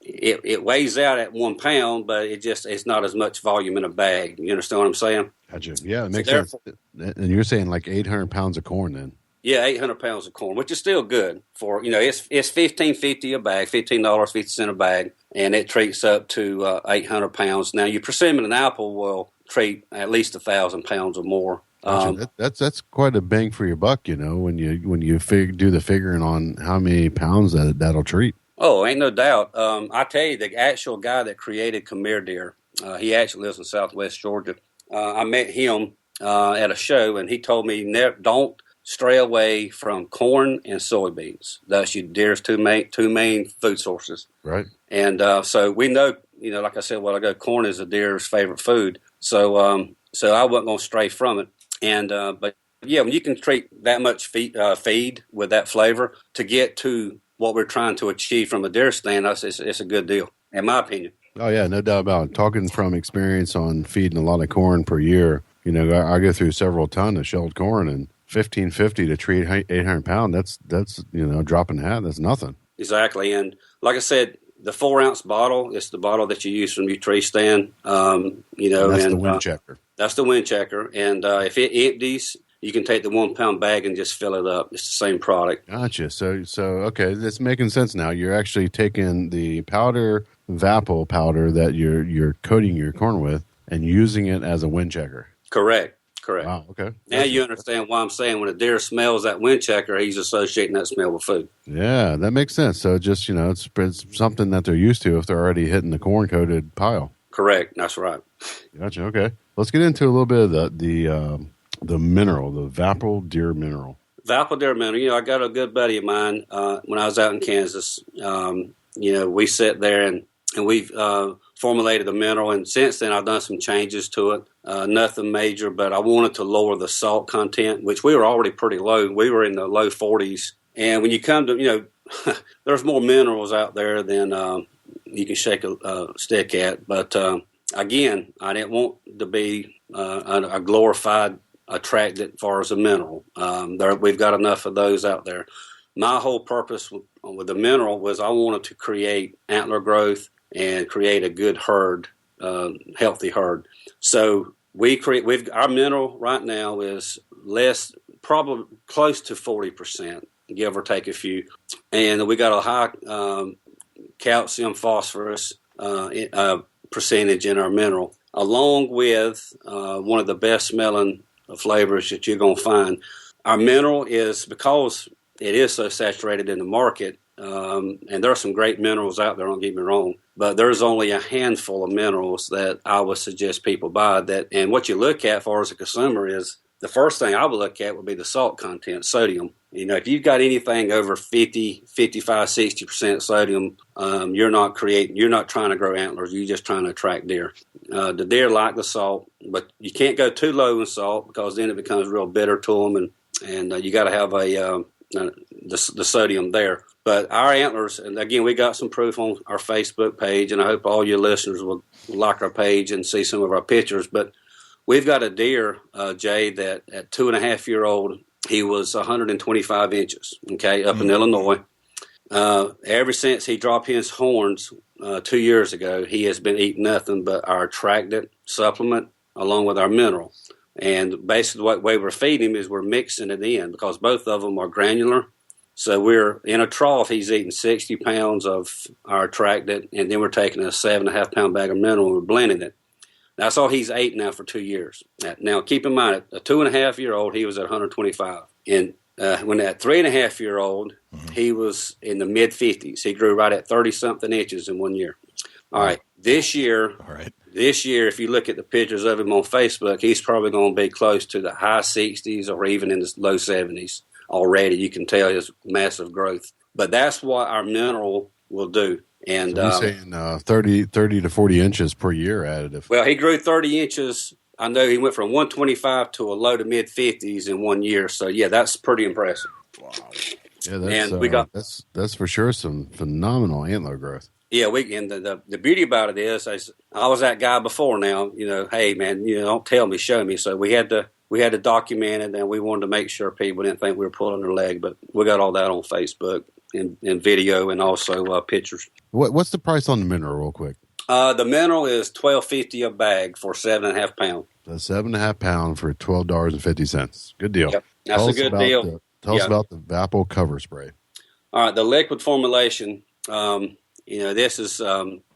it weighs out at 1 pound, but it's not as much volume in a bag. You understand what I'm saying? Gotcha. Yeah, it makes sense. And you're saying like 800 pounds of corn then? Yeah, 800 pounds of corn, which is still good for, it's $15.50 a bag, $15.50 a bag, and it treats up to 800 pounds. Now, your persimmon and apple will treat at least 1,000 pounds or more. Gotcha. That's quite a bang for your buck, when you do the figuring on how many pounds that'll treat. Oh, ain't no doubt. I tell you, the actual guy that created Khmer deer, he actually lives in Southwest Georgia. I met him at a show, and he told me, don't stray away from corn and soybeans. That's your deer's two main food sources. Right. And so we know, like I said a while ago, corn is a deer's favorite food. So I wasn't going to stray from it. And but yeah, when you can treat that much feed with that flavor to get to what we're trying to achieve from a deer stand, it's a good deal, in my opinion. Oh yeah, no doubt about it. Talking from experience on feeding a lot of corn per year, I go through several tons of shelled corn, and $15.50 to treat 800 pounds. That's a drop in the hat. That's nothing. Exactly, and like I said, the 4-ounce bottle is the bottle that you use from your tree stand. And that's the wind checker. That's the wind checker, and if it empties, you can take the 1 pound bag and just fill it up. It's the same product. Gotcha. So okay, that's making sense now. You're actually taking the powder, Vapple powder that you're coating your corn with, and using it as a wind checker. Correct. Wow. Okay. Now you understand why I'm saying when a deer smells that wind checker, he's associating that smell with food. Yeah, that makes sense. So just it's something that they're used to if they're already hitting the corn coated pile. Correct. That's right. Gotcha. Okay. Let's get into a little bit of the mineral, the Vapple deer mineral. Vapple deer mineral. I got a good buddy of mine when I was out in Kansas. We sat there and we've formulated the mineral, and since then I've done some changes to it. Nothing major, but I wanted to lower the salt content, which we were already pretty low. We were in the low 40s. And when you come to, there's more minerals out there than you can shake a stick at. But again, I didn't want to be a glorified attractant as far as a mineral. We've got enough of those out there. My whole purpose with the mineral was I wanted to create antler growth and create a good herd, healthy herd. So our mineral right now is less, probably close to 40%, give or take a few, and we got a high calcium, phosphorus percentage in our mineral, along with one of the best smelling flavors that you're going to find. Our mineral is, because it is so saturated in the market, and there are some great minerals out there, don't get me wrong, but there's only a handful of minerals that I would suggest people buy. And what you look at for as a consumer is, the first thing I would look at would be the salt content, sodium. If you've got anything over 50, 55, 60% sodium, you're not trying to grow antlers. You're just trying to attract deer. The deer like the salt, but you can't go too low in salt because then it becomes real bitter to them, and you got to have the sodium there. But our antlers, and again, we got some proof on our Facebook page, and I hope all your listeners will like our page and see some of our pictures. But we've got a deer, Jay, that at 2.5-year-old, he was 125 inches, up in Illinois. Ever since he dropped his horns 2 years ago, he has been eating nothing but our attractant supplement along with our mineral. And basically the way we're feeding him is we're mixing it in, because both of them are granular. So we're in a trough, he's eating 60 pounds of our attractant, and then we're taking a 7.5 pound bag of mineral and we're blending it. That's all he's ate now for 2 years. Now, keep in mind, a 2.5-year-old, he was at 125. And when that 3.5-year-old, he was in the mid-50s. He grew right at 30-something inches in 1 year. All right. This year, if you look at the pictures of him on Facebook, he's probably going to be close to the high 60s or even in the low 70s already. You can tell his massive growth. But that's what our mineral will do. And so you're saying 30 to 40 inches per year additive. Well, he grew 30 inches. I know he went from 125 to a low to mid 50s in 1 year. So yeah, that's pretty impressive. Wow. Yeah, that's for sure some phenomenal antler growth. Yeah, and the beauty about it is I was that guy before now. Hey man, don't tell me, show me. So we had to document it, and we wanted to make sure people didn't think we were pulling their leg. But we got all that on Facebook. in video and also pictures. What's the price on the mineral, real quick? The mineral is $12.50 a bag for 7.5 pounds. So 7.5 pounds for $12.50. Good deal. Yep, that's a good deal. Tell us about the Vapple cover spray. All right, the liquid formulation. This is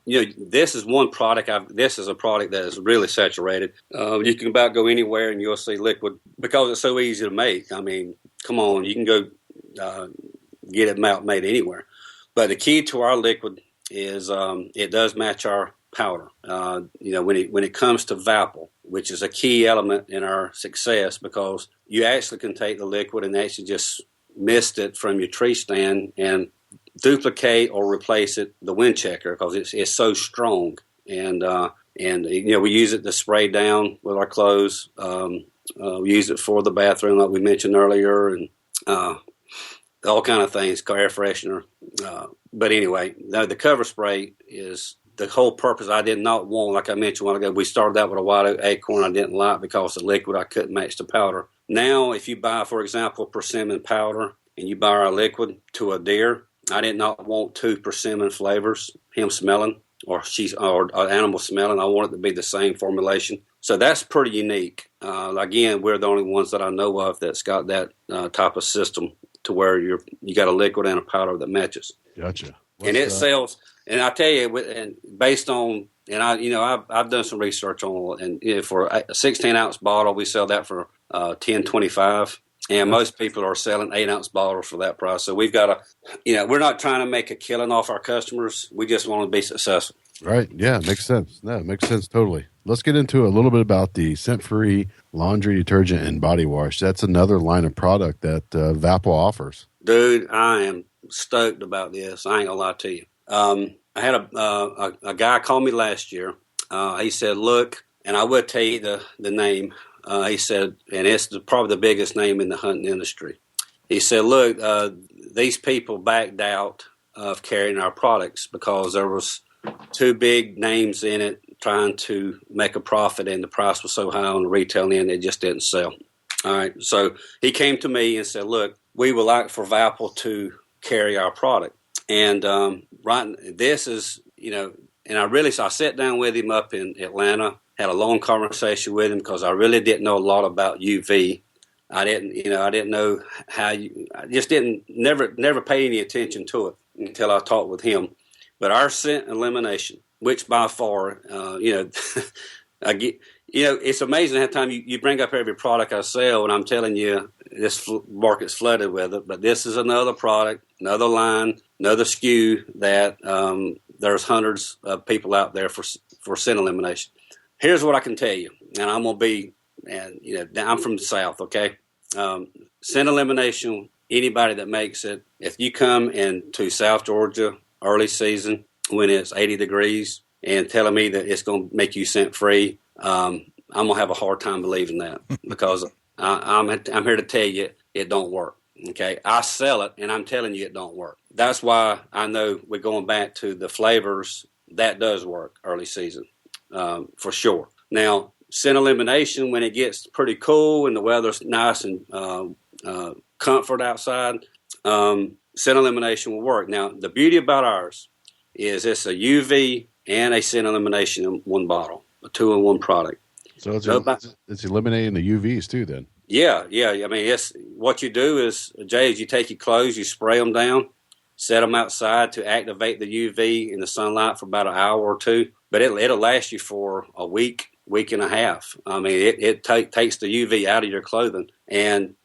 this is one product. This is a product that is really saturated. You can about go anywhere and you'll see liquid because it's so easy to make. I mean, come on, you can go get it made anywhere. But the key to our liquid is it does match our powder. When it comes to Vapple, which is a key element in our success, because you actually can take the liquid and actually just mist it from your tree stand and duplicate or replace it the wind checker because it's so strong. And we use it to spray down with our clothes. We use it for the bathroom like we mentioned earlier, and all kind of things, air freshener. But anyway, the cover spray is the whole purpose. I did not want, like I mentioned a while ago, we started out with a white acorn I didn't like because the liquid I couldn't match the powder. Now, if you buy, for example, persimmon powder and you buy our liquid to a deer, I did not want 2 persimmon flavors, him smelling or animal smelling. I want it to be the same formulation. So that's pretty unique. Again, we're the only ones that I know of that's got that type of system to where you got a liquid and a powder that matches. Gotcha. And it sells. And I tell you, and based on, and I've done some research on, and for a 16-ounce bottle, we sell that for $10.25. And most people are selling 8-ounce bottles for that price. So we've got we're not trying to make a killing off our customers. We just want to be successful. Right. Yeah, makes sense. No, it makes sense totally. Let's get into a little bit about the scent-free laundry detergent and body wash. That's another line of product that Vapple offers. Dude, I am stoked about this. I ain't gonna lie to you. I had a guy call me last year. He said, "Look," and I would tell you the name. He said, and it's probably the biggest name in the hunting industry. He said, "Look, these people backed out of carrying our products because there was 2 big names in it trying to make a profit, and the price was so high on the retail end, it just didn't sell." All right, so he came to me and said, "Look, we would like for Vapple to carry our product." And this is, and I sat down with him up in Atlanta, had a long conversation with him because I really didn't know a lot about UV. I didn't know how I just didn't never pay any attention to it until I talked with him. But our scent elimination, which by far, it's amazing how time you bring up every product I sell, and I'm telling you, this market's flooded with it. But this is another product, another line, another SKU that there's hundreds of people out there for scent elimination. Here's what I can tell you, and I'm gonna be, I'm from the South, okay? Scent elimination. Anybody that makes it, if you come into South Georgia early season when it's 80 degrees and telling me that it's going to make you scent free, I'm going to have a hard time believing that because I'm here to tell you it don't work. Okay, I sell it and I'm telling you it don't work. That's why I know we're going back to the flavors. That does work early season for sure. Now, scent elimination, when it gets pretty cool and the weather's nice and comfort outside, scent elimination will work. Now, the beauty about ours is it's a UV and a scent elimination in one bottle, a 2-in-1 product. So it's eliminating the UVs too then? Yeah. I mean, it's what you do is, Jay, is you take your clothes, you spray them down, set them outside to activate the UV in the sunlight for about an hour or 2. But it'll last you for a week and a half. I mean, it takes the UV out of your clothing. And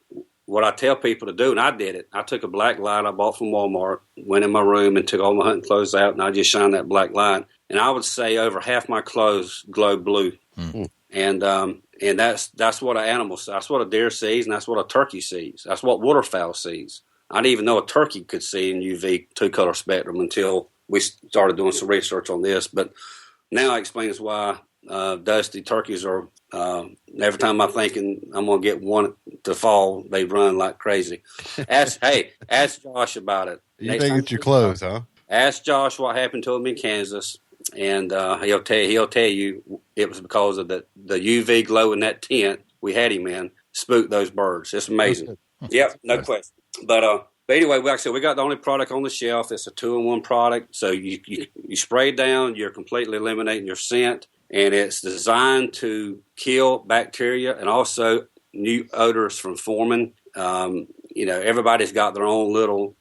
what I tell people to do, and I did it, I took a black light I bought from Walmart, went in my room and took all my hunting clothes out, and I just shined that black light. And I would say over half my clothes glow blue. Mm-hmm. And that's what an animal sees. That's what a deer sees, and that's what a turkey sees. That's what waterfowl sees. I didn't even know a turkey could see in UV 2-color spectrum until we started doing some research on this. But now it explains why dusty turkeys are, every time I'm thinking I'm going to get one to fall, they run like crazy. Ask Josh about it. You think it's your clothes, huh? Ask Josh what happened to him in Kansas, and he'll tell you it was because of the UV glow in that tent we had him in spooked those birds. It's amazing. Yep, no question. But But anyway, like I said, we got the only product on the shelf. It's a 2-in-1 product. So you spray it down, you're completely eliminating your scent, and it's designed to kill bacteria and also new odors from forming. Everybody's got their own little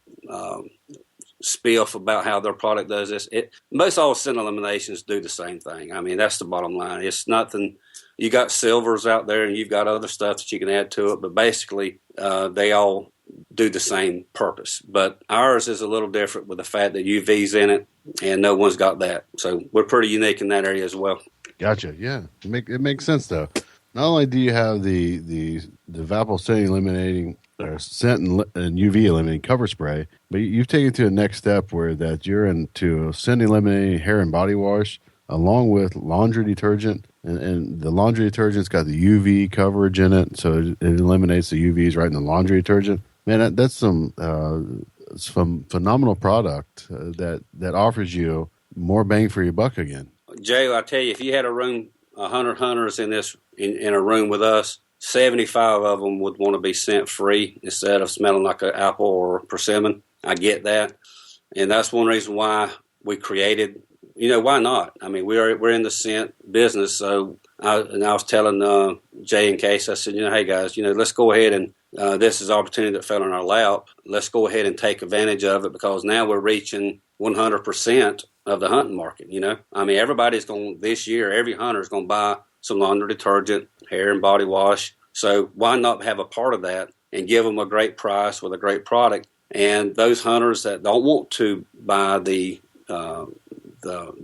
spiff about how their product does this. Most all scent eliminations do the same thing. I mean, that's the bottom line. It's nothing. You got silvers out there, and you've got other stuff that you can add to it, but basically they all do the same purpose. But ours is a little different with the fact that UV's in it, and no one's got that. So we're pretty unique in that area as well. Gotcha. Yeah, it makes sense though. Not only do you have the Vapple scent eliminating or scent and UV eliminating cover spray, but you've taken it to the next step where that you're into scent eliminating hair and body wash along with laundry detergent, and the laundry detergent's got the UV coverage in it, so it eliminates the UVs right in the laundry detergent. Man, that's some phenomenal product that offers you more bang for your buck again. Jay, I tell you, if you had 100 hunters in a room with us, 75 of them would want to be scent free instead of smelling like an apple or persimmon. I get that, and that's one reason why we created. Why not? I mean, we're in the scent business, so I was telling Jay and Case, I said, hey guys, let's go ahead and this is an opportunity that fell in our lap. Let's go ahead and take advantage of it because now we're reaching 100% of the hunting market. I mean, everybody's going this year. Every hunter is going to buy some laundry detergent, hair and body wash. So why not have a part of that and give them a great price with a great product? And those hunters that don't want to buy the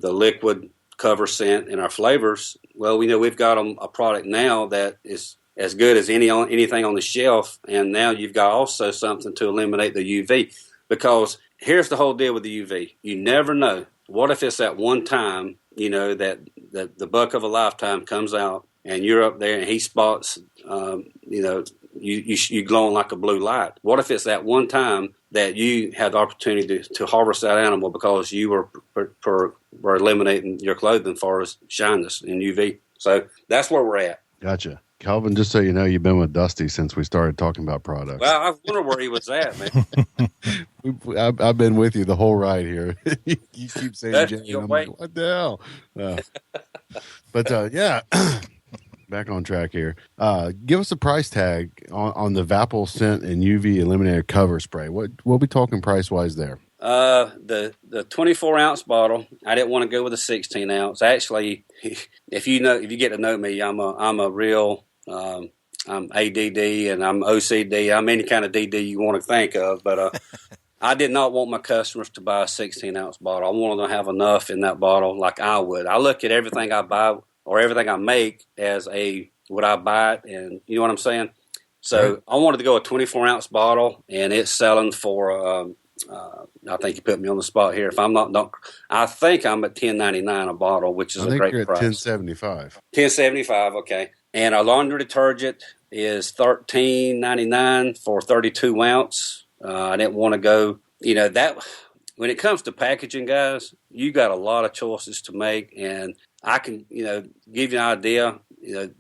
liquid cover scent in our flavors, well, we've got a product now that is as good as anything on the shelf, and now you've got also something to eliminate the UV. Because here's the whole deal with the UV. You never know. What if it's that one time, that the buck of a lifetime comes out, and you're up there and he spots, you glowing like a blue light. What if it's that one time that you had the opportunity to harvest that animal because you were eliminating your clothing as far as shyness and UV? So that's where we're at. Gotcha. Kelvin, just so you know, you've been with Dusty since we started talking about products. Well, I wonder where he was at, man. I've been with you the whole ride here. You keep saying, Jay, and I'm like, what the hell? But yeah, back on track here. Give us a price tag on the Vapple scent and UV eliminator cover spray. What we'll be talking price wise there. The 24-ounce bottle. I didn't want to go with a 16-ounce. Actually, if you get to know me, I'm a real I'm ADD and I'm OCD. I'm any kind of DD you want to think of, but I did not want my customers to buy a 16-ounce bottle. I wanted them to have enough in that bottle like I would. I look at everything I buy or everything I make as would I buy it, and you know what I'm saying? So I wanted to go a 24-ounce bottle, and it's selling for I think you put me on the spot here. If I'm not, I think I'm at $10.99 a bottle, which is a great price. $10.75. $10.75, okay. And our laundry detergent is $13.99 for 32 ounce. I didn't want to go, that. When it comes to packaging, guys, you got a lot of choices to make, and I can, give you an idea.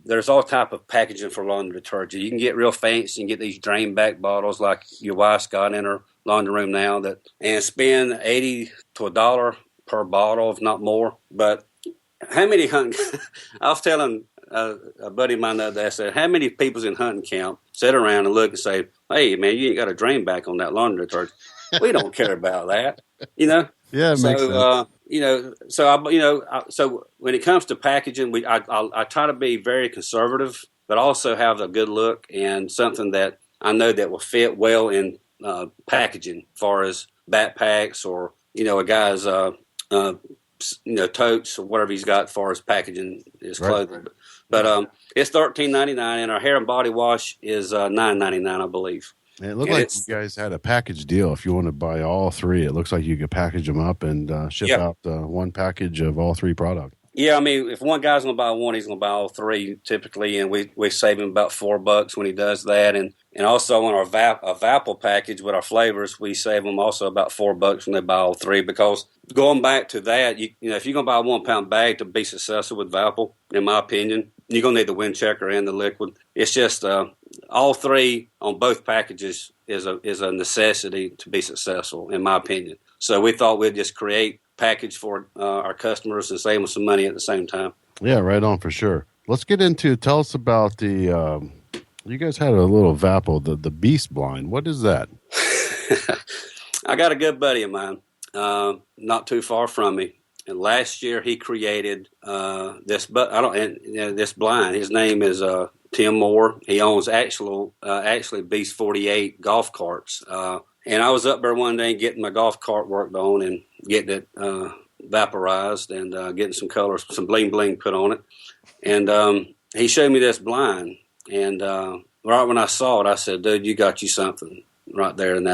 There's all type of packaging for laundry detergent. You can get real fancy and get these drain back bottles like your wife's got in her laundry room now, and spend $80 to $1 per bottle, if not more. But how many hunting? I was telling a buddy of mine the other day, I said, how many people's in hunting camp sit around and look and say, hey, man, you ain't got a drain back on that laundry detergent. We don't care about that, Yeah, it makes sense. So when it comes to packaging, I try to be very conservative, but also have a good look and something that I know that will fit well in packaging, as far as backpacks or a guy's totes or whatever he's got as far as packaging his clothing. Right. But it's $13.99, and our hair and body wash is $9.99, I believe. It looked like you guys had a package deal. If you want to buy all three, it looks like you could package them up and ship out one package of all three products. Yeah, I mean, if one guy's going to buy one, he's going to buy all three typically, and we save him about $4 when he does that. And also on our Vapple package with our flavors, we save them also about $4 when they buy all three. Because going back to that, if you're going to buy a 1 pound bag to be successful with Vapple, in my opinion, you're going to need the wind checker and the liquid. It's just all three on both packages is a necessity to be successful, in my opinion. So we thought we'd just create a package for our customers and save them some money at the same time. Yeah, right on, for sure. Let's get into, tell us about the, you guys had a little Vapple, the Beast blind. What is that? I got a good buddy of mine, not too far from me. And last year he created this blind. His name is Tim Moore. He owns actually Beast 48 golf carts. And I was up there one day getting my golf cart worked on and getting it vaporized and getting some colors, some bling bling put on it. And he showed me this blind. And right when I saw it, I said, "Dude, you got you something right there." And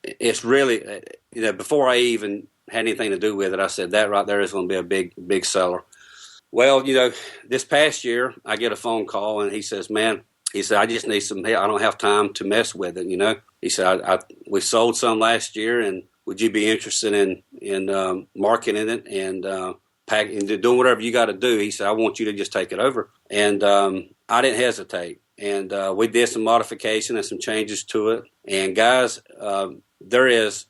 it's really, before I even had anything to do with it, I said that right there is going to be a big seller. Well, this past year I get a phone call and he says, "Man," he said, "I just need some help. I don't have time to mess with it." He said, "We sold some last year, and would you be interested in marketing it and packing, doing whatever you got to do?" He said, "I want you to just take it over." And I didn't hesitate, and we did some modification and some changes to it. And guys, there is.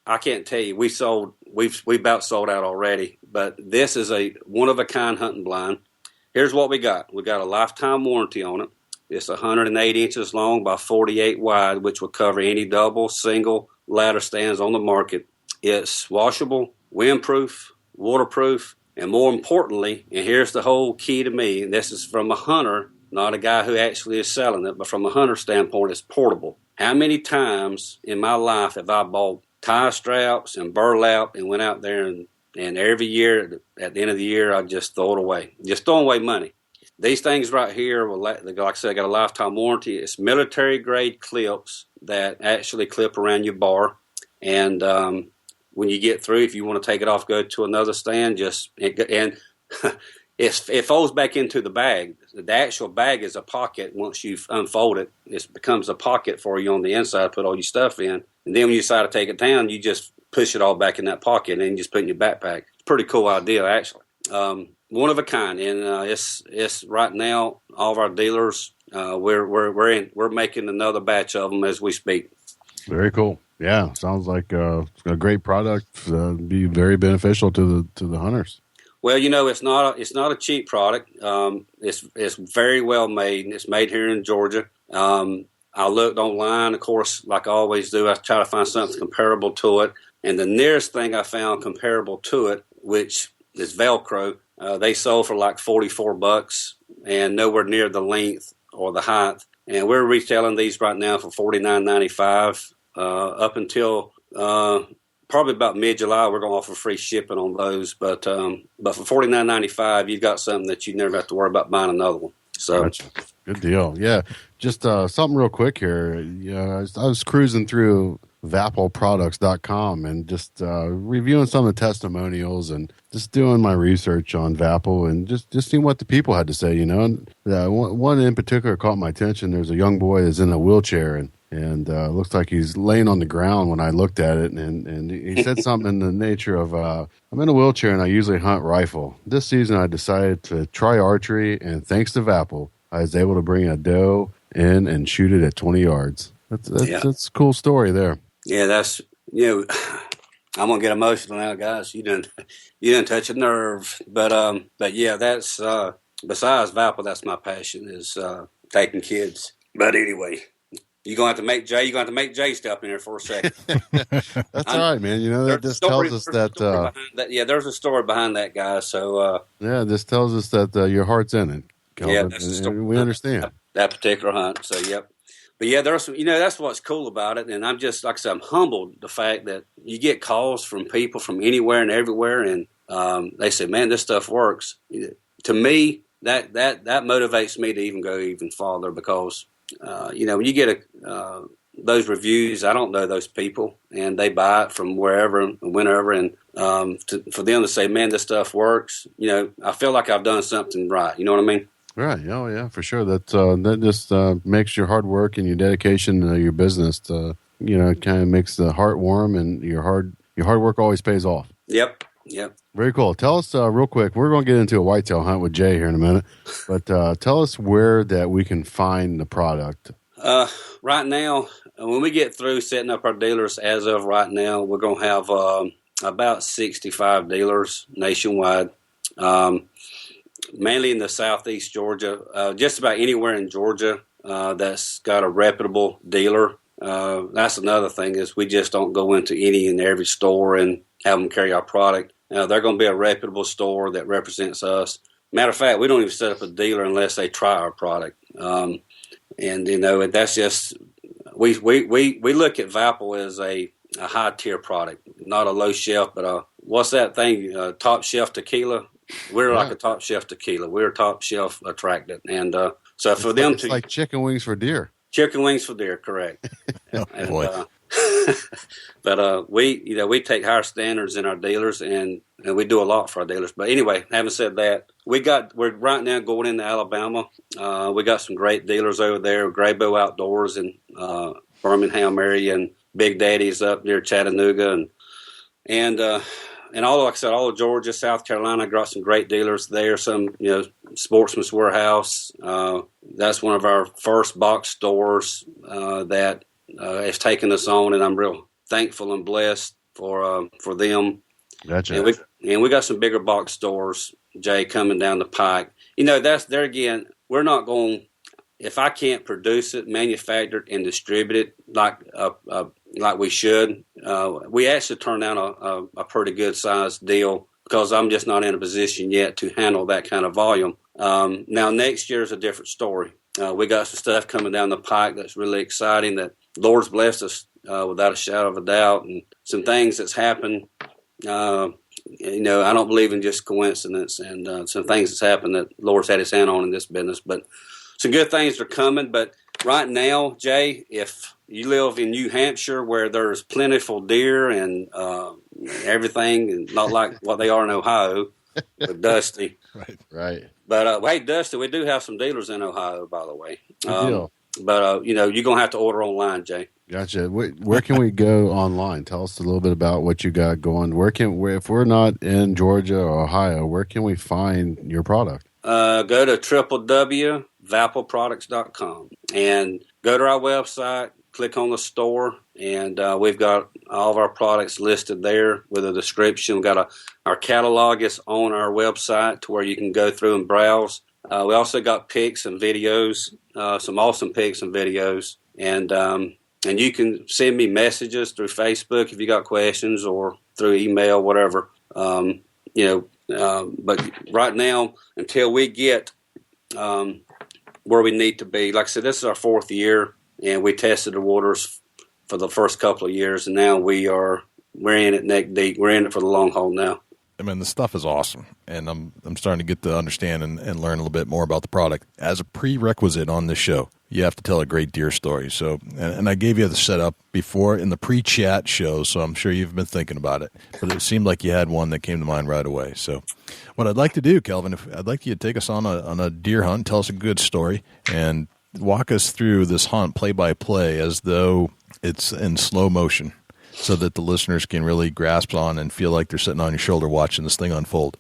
I can't tell you. We about sold out already, but this is a one-of-a-kind hunting blind. Here's what we got. We got a lifetime warranty on it. It's 108 inches long by 48 wide, which will cover any double, single ladder stands on the market. It's washable, windproof, waterproof, and more importantly, and here's the whole key to me, and this is from a hunter, not a guy who actually is selling it, but from a hunter standpoint, it's portable. How many times in my life have I bought tie straps and burlap and went out there and every year at the end of the year I just throw it away, just throwing away money. These things right here, like I said, I got a lifetime warranty. It's military grade clips that actually clip around your bar, and when you get through, if you want to take it off, go to another stand, it folds back into the bag. The actual bag is a pocket. Once you unfold it, it becomes a pocket for you on the inside, put all your stuff in. And then when you decide to take it down, you just push it all back in that pocket and then you just put it in your backpack. It's a pretty cool idea, actually. One of a kind. And it's right now, all of our dealers, we're making another batch of them as we speak. Very cool. Yeah, sounds like a great product. Be very beneficial to the hunters. Well, it's not a cheap product. It's very well made. It's made here in Georgia. I looked online, of course, like I always do. I try to find something comparable to it. And the nearest thing I found comparable to it, which is Velcro, they sold for like $44 and nowhere near the length or the height. And we're retailing these right now for $49.95 up until probably about mid-July. We're going to offer free shipping on those. But for $49.95, you've got something that you never have to worry about buying another one. So gotcha. Good deal. Yeah. Just something real quick here. I was cruising through VappleProducts.com and just reviewing some of the testimonials and just doing my research on Vapple and just seeing what the people had to say, And one in particular caught my attention. There's a young boy that's in a wheelchair and looks like he's laying on the ground when I looked at it. And he said something in the nature of, I'm in a wheelchair and I usually hunt rifle. This season I decided to try archery, and thanks to Vapple, I was able to bring a doe in and shoot it at 20 yards. That's a cool story there. Yeah, that's, I'm going to get emotional now, guys. You didn't touch a nerve. But yeah, that's, besides Vapple, that's my passion is taking kids. But anyway, you're going to have to make Jay step in here for a second. That's all right, man. That just tells us that, there's a story behind that, guy. So, this tells us that your heart's in it, Kelvin. Yeah, that's the story. We understand that particular hunt. So, yep. But yeah, there's some, that's what's cool about it. And I'm just, like I said, I'm humbled the fact that you get calls from people from anywhere and everywhere. And they say, man, this stuff works. To me, that motivates me to even go even farther because, when you get those reviews, I don't know those people and they buy it from wherever and whenever. And for them to say, man, this stuff works, I feel like I've done something right. You know what I mean? Right. Oh, yeah, for sure. That just makes your hard work and your dedication to your business kind of makes the heart warm, and your hard work always pays off. Yep. Yep. Very cool. Tell us real quick. We're going to get into a whitetail hunt with Jay here in a minute, but tell us where that we can find the product. Right now, when we get through setting up our dealers, as of right now, we're going to have about 65 dealers nationwide, mainly in the southeast Georgia, just about anywhere in Georgia that's got a reputable dealer. That's another thing is we just don't go into any and every store and have them carry our product. They're going to be a reputable store that represents us. Matter of fact, we don't even set up a dealer unless they try our product. And that's just we look at Vapple as a high tier product, not a low shelf, but what's that thing? Top shelf tequila. We're like a top shelf tequila. We're a top shelf attractant, and so for them it's like chicken wings for deer. Chicken wings for deer, correct? Oh, boy. But we take higher standards in our dealers, and we do a lot for our dealers. But anyway, having said that, we're right now going into Alabama. We got some great dealers over there, Graybow Outdoors in Birmingham area, and Big Daddy's up near Chattanooga, and all, like I said, all of Georgia, South Carolina, got some great dealers there. Some, Sportsman's Warehouse. That's one of our first box stores that has taken us on, and I'm real thankful and blessed for them. Gotcha. And we got some bigger box stores, Jay, coming down the pike. That's there again. We're not going. If I can't produce it, manufacture it, and distribute it like we should, we actually turn down a pretty good sized deal because I'm just not in a position yet to handle that kind of volume. Now next year is a different story. We got some stuff coming down the pike that's really exciting. That Lord's blessed us without a shadow of a doubt, and some things that's happened. I don't believe in just coincidence, and some things that's happened that Lord's had His hand on in this business, but. Some good things are coming, but right now, Jay, if you live in New Hampshire where there's plentiful deer and everything, and not like what they are in Ohio, with Dusty. Right. But, hey, Dusty, we do have some dealers in Ohio, by the way. Good deal. But, you're going to have to order online, Jay. Gotcha. Where can we go online? Tell us a little bit about what you got going. If we're not in Georgia or Ohio, where can we find your product? Go to www.vappleproducts.com and go to our website, click on the store, and we've got all of our products listed there with a description. We've got our catalog is on our website to where you can go through and browse. We also got pics and videos, some awesome pics and videos, and you can send me messages through Facebook if you got questions or through email, whatever. But right now, until we get where we need to be, like I said, this is our 4th year, and we tested the waters for the first couple of years, and now we're in it neck deep. We're in it for the long haul now. I mean, the stuff is awesome, and I'm starting to get to understand and learn a little bit more about the product. As a prerequisite on this show, you have to tell a great deer story. So, and I gave you the setup before in the pre-chat show, so I'm sure you've been thinking about it. But it seemed like you had one that came to mind right away. So, what I'd like to do, Kelvin, I'd like you to take us on a deer hunt, tell us a good story, and walk us through this hunt play by play as though it's in slow motion, so that the listeners can really grasp on and feel like they're sitting on your shoulder watching this thing unfold.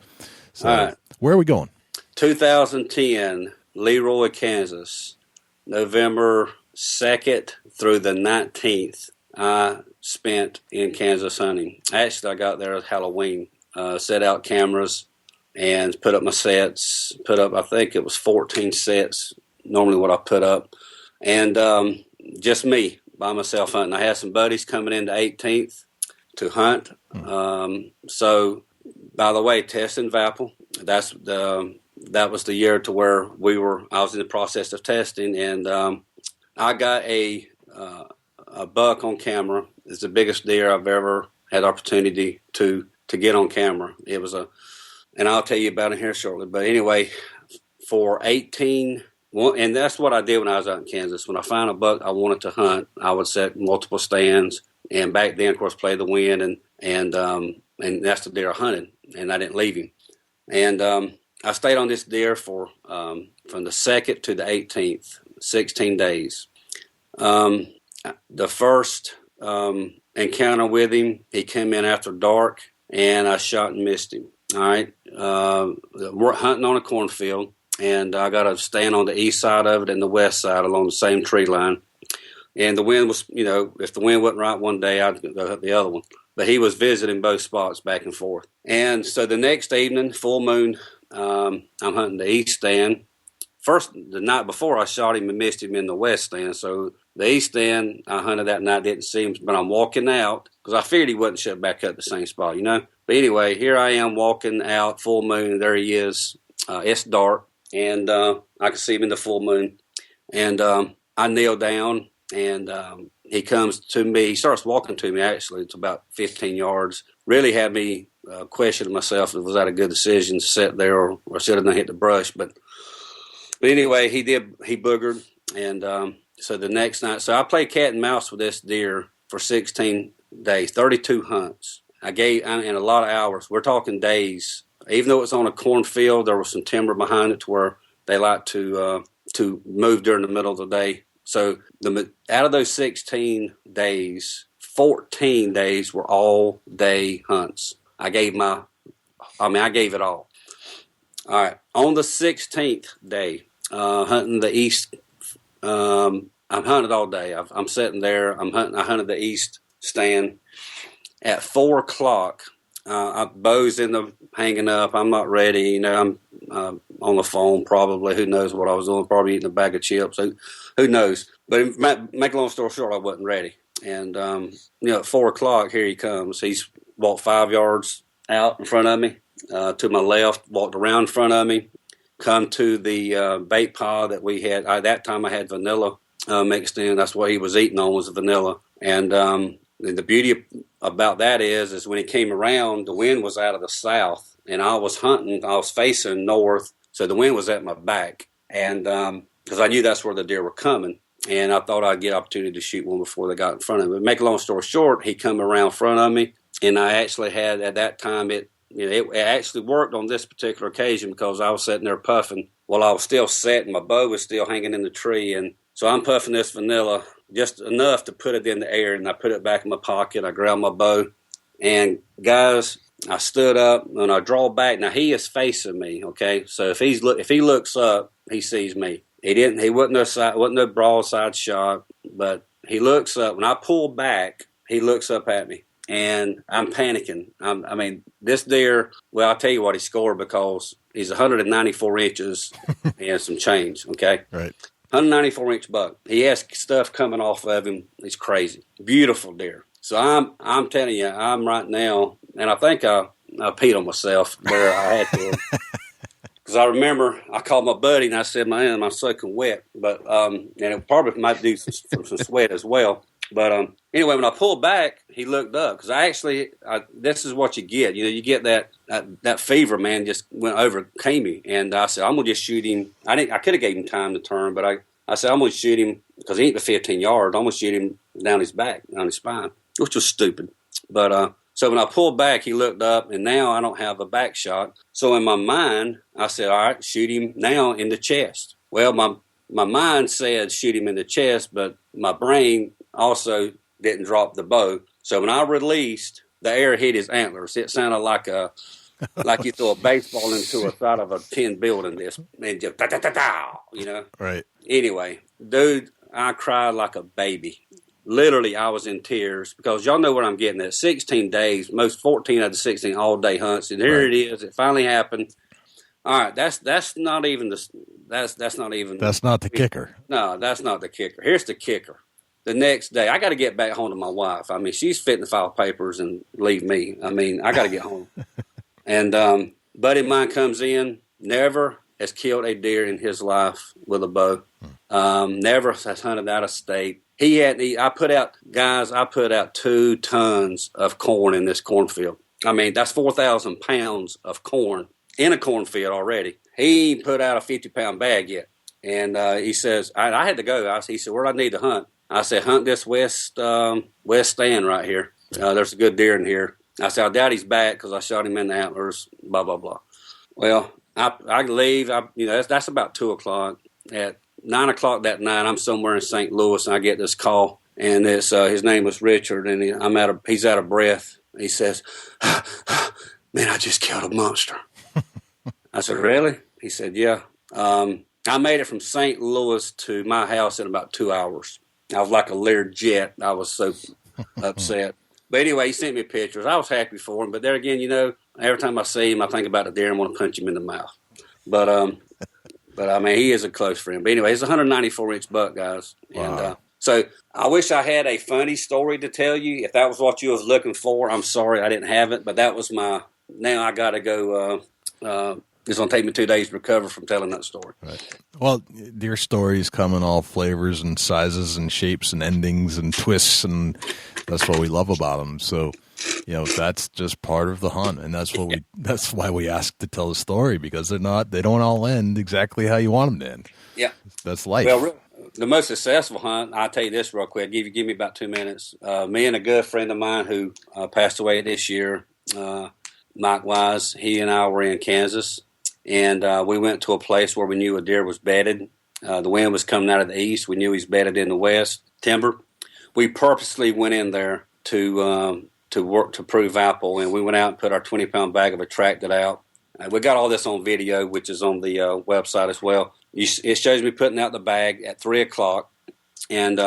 So, all right. Where are we going? 2010, Leroy, Kansas, November 2nd through the 19th, I spent in Kansas hunting. Actually, I got there at Halloween, set out cameras and put up my sets, I think it was 14 sets, normally what I put up, and just me. By myself hunting. I had some buddies coming into 18th to hunt. So, by the way, testing Vapple. That was the year to where I was in the process of testing, and I got a buck on camera. It's the biggest deer I've ever had opportunity to get on camera. It was and I'll tell you about it here shortly. But anyway, for 18. And that's what I did when I was out in Kansas. When I found a buck I wanted to hunt, I would set multiple stands. And back then, of course, play the wind, and that's the deer I hunted. And I didn't leave him. And I stayed on this deer for from the 2nd to the 18th, 16 days. The first encounter with him, he came in after dark, and I shot and missed him. All right. We're hunting on a cornfield, and I got to stand on the east side of it and the west side along the same tree line. And the wind was, if the wind wasn't right one day, I'd go up the other one. But he was visiting both spots back and forth. And so the next evening, full moon, I'm hunting the east stand. First, the night before, I shot him and missed him in the west stand. So the east stand, I hunted that night, didn't see him, but I'm walking out because I figured he wouldn't shut back up the same spot, But anyway, here I am walking out, full moon, and there he is. It's dark, and I can see him in the full moon. And I kneel down, and he comes to me. He starts walking to me, actually. It's about 15 yards. Really had me questioning myself if was that a good decision to sit there or should have not hit the brush. But anyway, he boogered. And so the next night, so I played cat and mouse with this deer for 16 days, 32 hunts. I in a lot of hours. We're talking days. Even though it's on a cornfield, there was some timber behind it to where they like to move during the middle of the day. So out of those 16 days, 14 days were all day hunts. I gave it all. All right. On the 16th day, hunting the east, I'm hunted all day. I'm sitting there. I hunted the east stand. At 4 o'clock, bow's hanging up. I'm not ready. I'm on the phone probably. Who knows what I was doing? Probably eating a bag of chips. Who knows? But make a long story short, I wasn't ready. And, at 4 o'clock, here he comes. He's walked 5 yards out in front of me, to my left, walked around in front of me, come to the bait pile that we had. At that time, I had vanilla mixed in. That's what he was eating on was vanilla. And the beauty about that is when he came around, the wind was out of the south, and I was hunting. I was facing north, so the wind was at my back. And because I knew that's where the deer were coming. And I thought I'd get an opportunity to shoot one before they got in front of me. But make a long story short, he come around in front of me, and I actually had, at that time, it actually worked on this particular occasion because I was sitting there puffing while I was still setting. My bow was still hanging in the tree, and so I'm puffing this vanilla just enough to put it in the air, and I put it back in my pocket. I grabbed my bow, and guys, I stood up, and I draw back. Now, he is facing me, okay? So if he looks up, he sees me. He wasn't no broadside shot, but he looks up. When I pull back, he looks up at me, and I'm panicking. This deer, well, I'll tell you what he scored because he's 194 inches and some change, okay? Right. 194-inch buck. He has stuff coming off of him. He's crazy. Beautiful deer. So I'm telling you, I'm right now, and I think I peed on myself where I had to. Because I remember I called my buddy and I said, man, I'm soaking wet. But and it probably might do some sweat as well. But anyway, when I pulled back, he looked up because this is what you get. You get that fever, man, just overcame me. And I said, I'm going to just shoot him. I could have gave him time to turn, but I said, I'm going to shoot him because he ain't the 15 yards. I'm going to shoot him down his back, down his spine, which was stupid. But so when I pulled back, he looked up, and now I don't have a back shot. So in my mind, I said, all right, shoot him now in the chest. Well, my mind said shoot him in the chest, but my brain also didn't drop the bow. So when I released, the air hit his antlers. It sounded like you throw a baseball into a side of a tin building. And just da-da-da-da, Right. Anyway, dude, I cried like a baby. Literally, I was in tears because y'all know what I'm getting at. 16 days, most 14 out of the 16 all-day hunts, and here It is. It finally happened. All right, that's not even That's not the kicker. No, that's not the kicker. Here's the kicker. The next day, I got to get back home to my wife. She's fitting to file papers and leave me. I got to get home. And buddy of mine comes in, never has killed a deer in his life with a bow. Never has hunted out of state. I put out 2 tons of corn in this cornfield. That's 4,000 pounds of corn in a cornfield already. He ain't put out a 50-pound bag yet. And he says, I had to go. He said, where do I need to hunt? I said, hunt this west stand right here. There's a good deer in here. I said, I doubt he's back because I shot him in the antlers, blah, blah, blah. Well, I leave. That's about 2 o'clock. At 9 o'clock that night, I'm somewhere in St. Louis, and I get this call. And his name was Richard, and he's out of breath. He says, man, I just killed a monster. I said, really? He said, yeah. I made it from St. Louis to my house in about 2 hours. I was like a Lear jet. I was so upset. But anyway, he sent me pictures. I was happy for him. But there again, every time I see him, I think about the deer and want to punch him in the mouth. But I mean, he is a close friend. But anyway, he's a 194-inch buck, guys. Wow. And so I wish I had a funny story to tell you. If that was what you was looking for, I'm sorry I didn't have it. But that was now I got to go. It's going to take me 2 days to recover from telling that story. Right. Well, deer stories come in all flavors and sizes and shapes and endings and twists, and that's what we love about them. So, that's just part of the hunt, and that's why we ask to tell the story, because they don't all end exactly how you want them to end. Yeah. That's life. Well, the most successful hunt, I'll tell you this real quick. Give me about 2 minutes. Me and a good friend of mine who passed away this year, Mike Wise, he and I were in Kansas. And we went to a place where we knew a deer was bedded. The wind was coming out of the east. We knew he's bedded in the west, timber. We purposely went in there to work to prove Vapple, and we went out and put our 20-pound bag of Attractant out. We got all this on video, which is on the website as well. It shows me putting out the bag at 3 o'clock and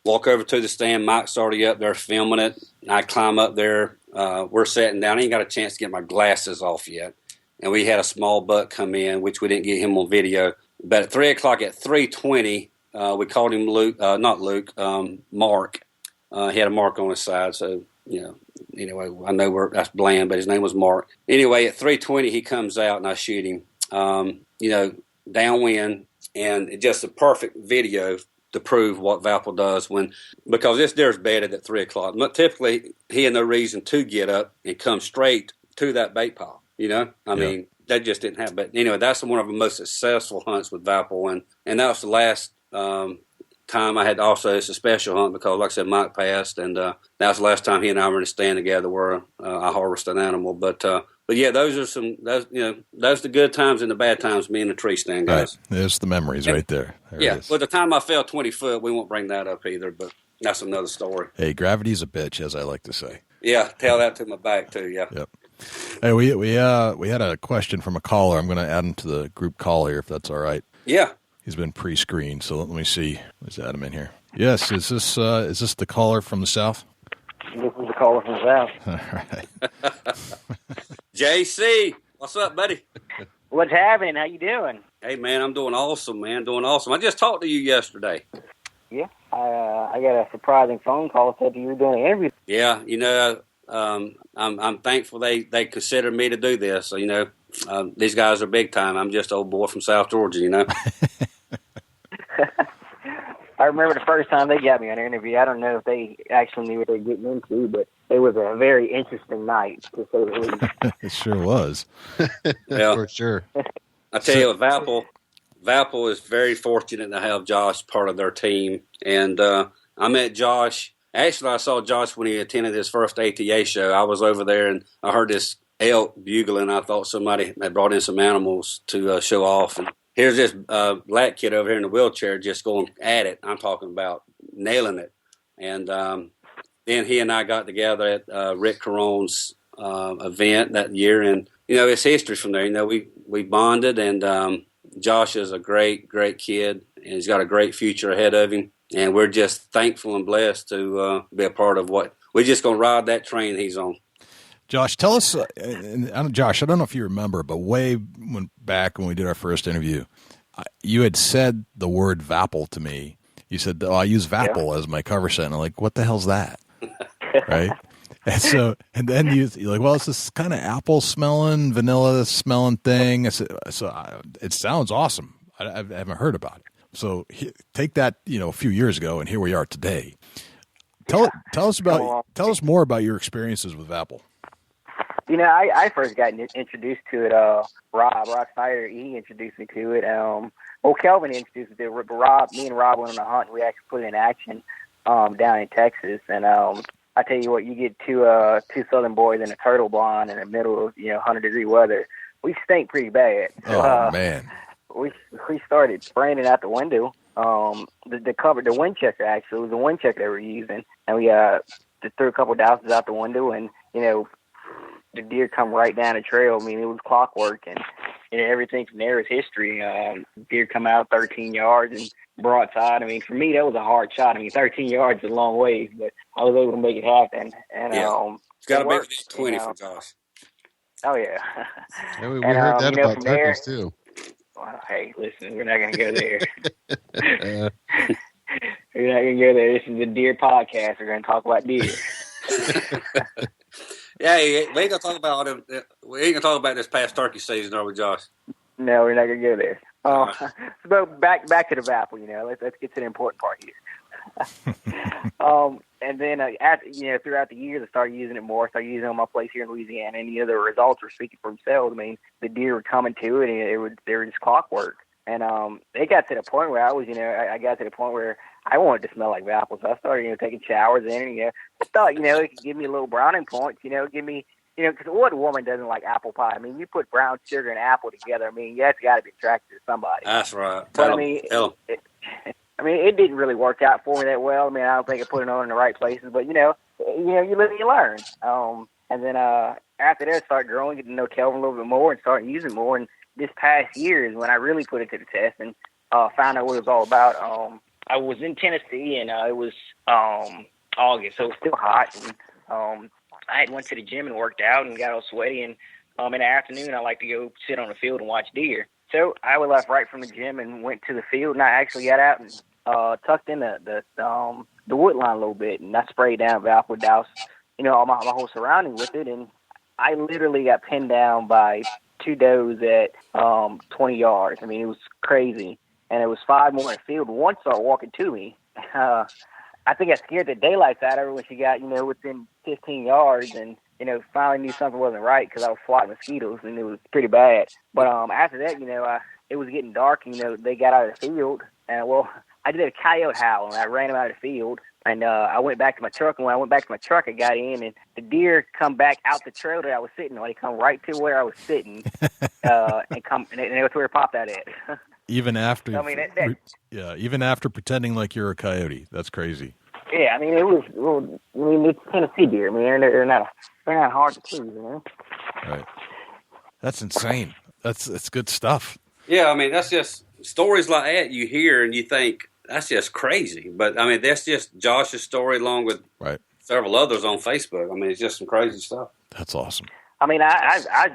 walk over to the stand. Mike's already up there filming it. I climb up there. We're sitting down. I ain't got a chance to get my glasses off yet. And we had a small buck come in, which we didn't get him on video. But at 3 o'clock, at 3:20, we called him Mark. He had a mark on his side, so, anyway, I know that's bland, but his name was Mark. Anyway, at 3:20, he comes out, and I shoot him, downwind, and it's just a perfect video to prove what Vapple does because this deer's bedded at 3 o'clock. But typically, he had no reason to get up and come straight to that bait pile. I mean, that just didn't happen. But anyway, that's one of the most successful hunts with Vapple. And that was the last time I had also, it's a special hunt because, like I said, Mike passed. And that was the last time he and I were in a stand together where I harvested an animal. But yeah, those are those the good times and the bad times, me in the tree stand, guys. Right. There's the memories right there. Yeah. Well, the time I fell 20 foot, we won't bring that up either, but that's another story. Hey, gravity's a bitch, as I like to say. Yeah. Tell that to my back, too. Yeah. Yep. Hey, we had a question from a caller. I'm going to add him to the group call here, if that's all right. Yeah. He's been pre-screened, so let me see. Let's add him in here. Yes, is this the caller from the south? This is the caller from the south. All right. JC, what's up, buddy? What's happening? How you doing? Hey, man, I'm doing awesome, man. Doing awesome. I just talked to you yesterday. Yeah, I got a surprising phone call. Said you were doing an interview. Yeah, I'm thankful they considered me to do this. So, these guys are big time. I'm just an old boy from South Georgia, I remember the first time they got me on an interview. I don't know if they actually knew what they were getting into, but it was a very interesting night, to say the least. It sure was. Yeah, for sure. I tell you, Vapple is very fortunate to have Josh part of their team. And I met Josh. Actually, I saw Josh when he attended his first ATA show. I was over there, and I heard this elk bugling. I thought somebody had brought in some animals to show off. And here's this black kid over here in the wheelchair just going at it. I'm talking about nailing it. And then he and I got together at Rick Caron's event that year. And, it's history from there. We bonded, and Josh is a great, great kid, and he's got a great future ahead of him. And we're just thankful and blessed to be a part of what we're just going to ride that train he's on. Josh, tell us, Josh, I don't know if you remember, but way back when we did our first interview, you had said the word Vapple to me. You said, I use Vapple as my cover set. And I'm like, what the hell's that? Right? And then you're like, well, it's this kind of apple smelling, vanilla smelling thing. I said, it sounds awesome. I haven't heard about it. So take that, a few years ago, and here we are today. Tell us more about your experiences with Vapple. I first got introduced to it. Rob Snyder, he introduced me to it. Kelvin introduced me to it. But me and Rob went on a hunt. We actually put it in action down in Texas. And I tell you what, you get two Southern boys in a turtle blind in the middle of 100-degree weather. We stink pretty bad. Oh man. We started spraying it out the window. The wind checker actually was the wind checker they were using, and we threw a couple of douses out the window, and the deer come right down the trail. I mean, it was clockwork, and everything from there is history. Deer come out 13 yards and broadside. I mean, for me, that was a hard shot. I mean, 13 yards is a long way, but I was able to make it happen. And it's got to be 20 you know. for Josh. Oh yeah. Yeah, we heard that about turkeys too. Well, hey, listen, we're not going to go there. We're not going to go there. This is a deer podcast. We're going to talk about deer. Yeah, we ain't gonna talk about all them. We ain't gonna talk about this past turkey season, are we, Josh? No, we're not gonna go there. So back to the Vapple. Let's get to the important part here. And then throughout the years, I started using it more. Started using it on my place here in Louisiana, and the results were speaking for themselves. I mean, the deer were coming to it, and they were just clockwork. And it got to the point where I got to the point where I wanted to smell like Vapple, so I started, taking showers in, and, I thought, it could give me a little browning points, give me, because what woman doesn't like apple pie? I mean, you put brown sugar and apple together, I mean, that's got to be attracted to somebody. That's right. But, Tell 'em. It didn't really work out for me that well. I mean, I don't think I put it on in the right places, but, you live and you learn. And then after that, I started growing, getting to know Kelvin a little bit more and started using more. And this past year is when I really put it to the test and found out what it was all about. I was in Tennessee, and it was August, so it was still hot. And I had went to the gym and worked out and got all sweaty. And in the afternoon, I like to go sit on the field and watch deer. So I left right from the gym and went to the field, and I actually got out and tucked in the wood line a little bit, and I sprayed down Vapple, doused, all my whole surrounding with it, and I literally got pinned down by two does at 20 yards. I mean, it was crazy. And it was 5 more in the field. One started walking to me. I think I scared the daylights out of her when she got, within 15 yards and, finally knew something wasn't right because I was swatting mosquitoes and it was pretty bad. But after that, it was getting dark and, they got out of the field. And, I did a coyote howl and I ran them out of the field. And I went back to my truck. And when I went back to my truck, I got in and the deer come back out the trail that I was sitting on. They come right to where I was sitting and that's where it popped out at. Even after, even after pretending like you're a coyote, that's crazy. Yeah, I mean, it's Tennessee deer. I mean, they're not hard to please, Right. That's insane. That's good stuff. Yeah, I mean, that's just stories like that you hear and you think that's just crazy. But I mean, that's just Josh's story along with several others on Facebook. I mean, it's just some crazy stuff. That's awesome. I mean,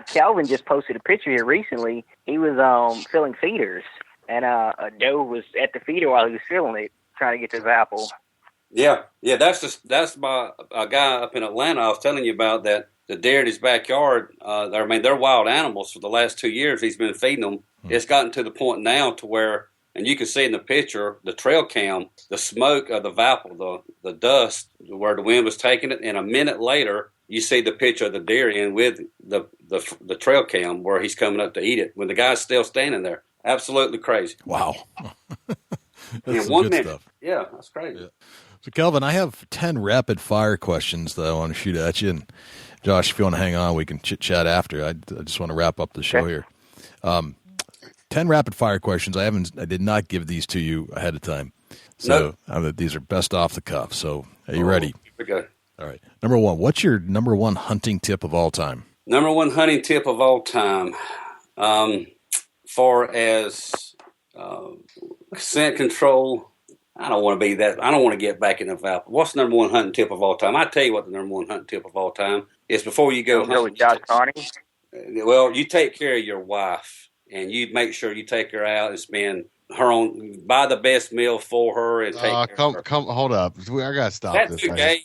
Kelvin just posted a picture here recently. He was filling feeders, and a doe was at the feeder while he was filling it, trying to get to Vapple. Yeah, that's my a guy up in Atlanta I was telling you about that. The deer in his backyard. They're wild animals. For the last 2 years, he's been feeding them. It's gotten to the point now to where, and you can see in the picture, the trail cam, the smoke of the Vapple, the dust where the wind was taking it, and a minute later, you see the picture of the deer in with the trail cam where he's coming up to eat it when the guy's still standing there. Absolutely crazy. Wow. That's in 1 minute. Stuff. Yeah, that's crazy. Yeah. So, Kelvin, I have 10 rapid-fire questions that I want to shoot at you. And, Josh, if you want to hang on, we can chit-chat after. I just want to wrap up the show here. 10 rapid-fire questions. I did not give these to you ahead of time. So these are best off the cuff. So are you ready? Okay. All right. Number 1, what's your number 1 hunting tip of all time? Number 1 hunting tip of all time. Far as scent control, I don't want to get back in the Vapple. What's the number 1 hunting tip of all time? I tell you what the number 1 hunting tip of all time is before you go hunting. With Josh Carney? Well, you take care of your wife and you make sure you take her out and spend her on, buy the best meal for her and take care of her. Hold up. I got to stop That's this. Okay.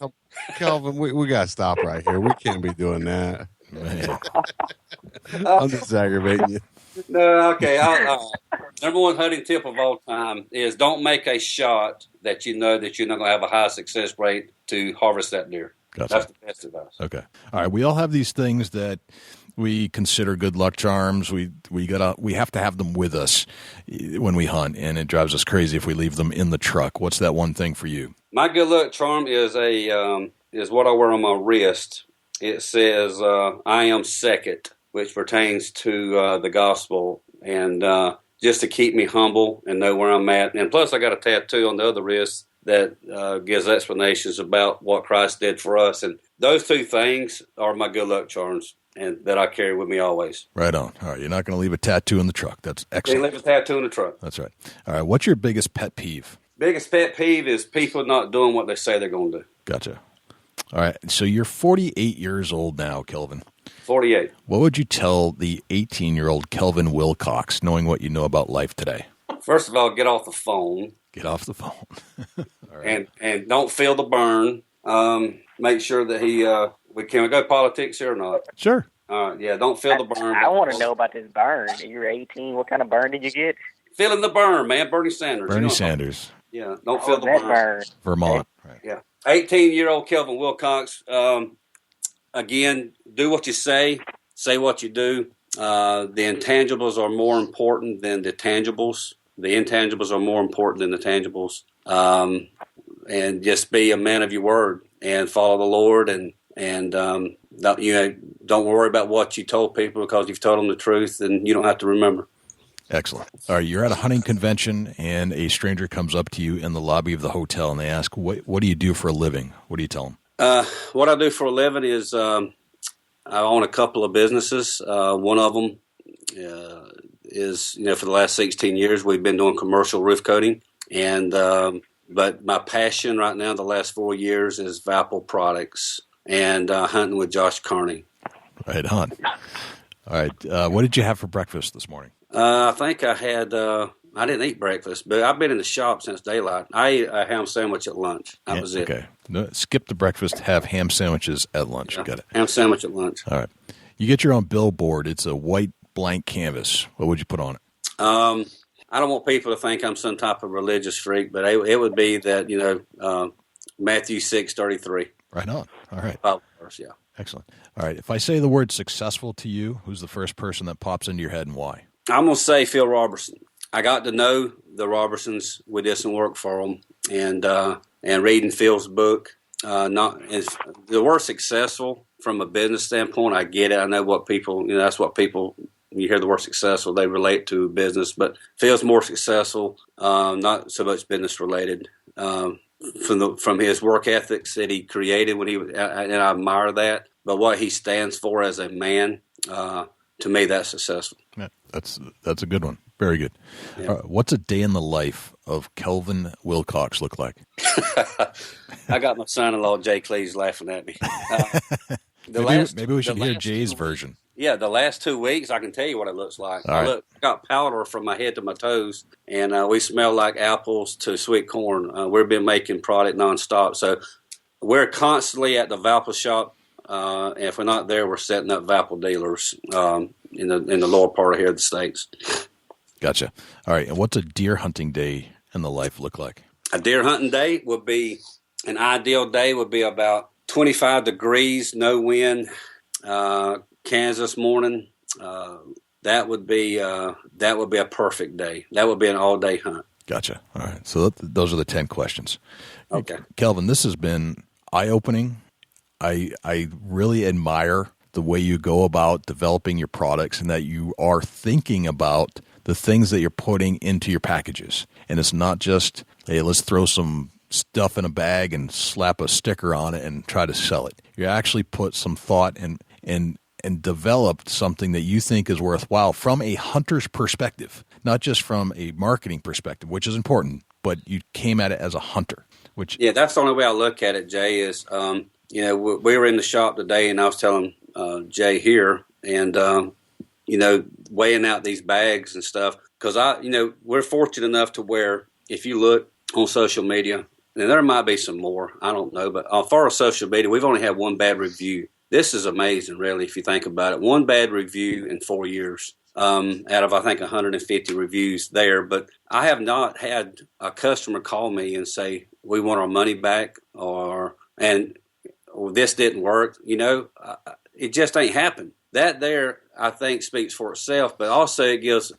Kelvin, we got to stop right here. We can't be doing that. Man. I'm just aggravating you. No, okay. Number 1 hunting tip of all time is don't make a shot that you know that you're not going to have a high success rate to harvest that deer. Gotcha. That's the best advice. Okay. All right. We all have these things that we consider good luck charms. We have to have them with us when we hunt, and it drives us crazy if we leave them in the truck. What's that one thing for you? My good luck charm is what I wear on my wrist. It says I am second, which pertains to the gospel, and just to keep me humble and know where I'm at. And plus, I got a tattoo on the other wrist that gives explanations about what Christ did for us. And those two things are my good luck charms, and that I carry with me always. Right on. All right, you're not going to leave a tattoo in the truck. That's excellent. Can't leave a tattoo in the truck. That's right. All right, what's your biggest pet peeve? Biggest pet peeve is people not doing what they say they're going to do. Gotcha. All right, so you're 48 years old now, Kelvin. 48. What would you tell the 18-year-old Kelvin Wilcox, knowing what you know about life today? First of all, get off the phone. Get off the phone. All right. And don't feel the burn. Make sure that can we go politics here or not? Sure. Yeah, don't feel the burn. I want to know about this burn. You're 18. What kind of burn did you get? Feeling the burn, man. Bernie Sanders. Bernie Sanders. Yeah, don't feel the burn. Vermont. Right. Yeah. 18-year-old Kelvin Wilcox. Again, do what you say what you do. The intangibles are more important than the tangibles. The intangibles are more important than the tangibles. And just be a man of your word and follow the Lord, and don't worry about what you told people, because you've told them the truth and you don't have to remember. Excellent. All right, you're at a hunting convention and a stranger comes up to you in the lobby of the hotel and they ask, what do you do for a living? What do you tell them? What I do for a living is I own a couple of businesses. One of them is, for the last 16 years, we've been doing commercial roof coating. And but my passion right now, the last 4 years, is Vapple products and hunting with Josh Carney. Right on. All right. What did you have for breakfast this morning? I think I had, I didn't eat breakfast, but I've been in the shop since daylight. I ate a ham sandwich at lunch. That was it. Okay. No, skip the breakfast, have ham sandwiches at lunch. Yeah, got it. Ham sandwich at lunch. All right. You get your own billboard. It's a white blank canvas. What would you put on it? I don't want people to think I'm some type of religious freak, but it would be that, Matthew 6:33. Right on. All right. Bible verse, yeah. Excellent. All right. If I say the word successful to you, who's the first person that pops into your head and why? I'm going to say Phil Robertson. I got to know the Robertsons. We did some work for them, and reading Phil's book. The word successful from a business standpoint, I get it. I know what people, that's what people, when you hear the word successful, they relate to business. But Phil's more successful, not so much business related. From his work ethics that he created when he was, and I admire that. But what he stands for as a man, to me, that's successful. Yeah, that's a good one. Very good. Yeah. What's a day in the life of Kelvin Wilcox look like? I got my son-in-law Jay Cleese laughing at me. Maybe we should hear Jay's version. Yeah, the last 2 weeks, I can tell you what it looks like. I got powder from my head to my toes, and we smell like apples to sweet corn. We've been making product nonstop, so we're constantly at the Vapple shop. And if we're not there, we're setting up Vapple dealers in the lower part of here of the States. Gotcha. All right, and what's a deer hunting day in the life look like? A deer hunting day would be, an ideal day would be about 25 degrees, no wind, Kansas morning. That would be a perfect day. That would be an all-day hunt. Gotcha. All right, so those are the 10 questions. Okay. Kelvin, this has been eye-opening. I really admire the way you go about developing your products and that you are thinking about the things that you're putting into your packages. And it's not just, hey, let's throw some stuff in a bag and slap a sticker on it and try to sell it. You actually put some thought and developed something that you think is worthwhile from a hunter's perspective, not just from a marketing perspective, which is important, but you came at it as a hunter. Yeah, that's the only way I look at it, Jay, is, we were in the shop today and I was telling Jay here and, weighing out these bags and stuff, because we're fortunate enough to where if you look on social media, and there might be some more, I don't know, but as far as social media, we've only had one bad review. This is amazing, really, if you think about it. One bad review in 4 years out of, I think, 150 reviews there. But I have not had a customer call me and say, we want our money back or this didn't work. It just ain't happened. That there, I think, speaks for itself, but also it goes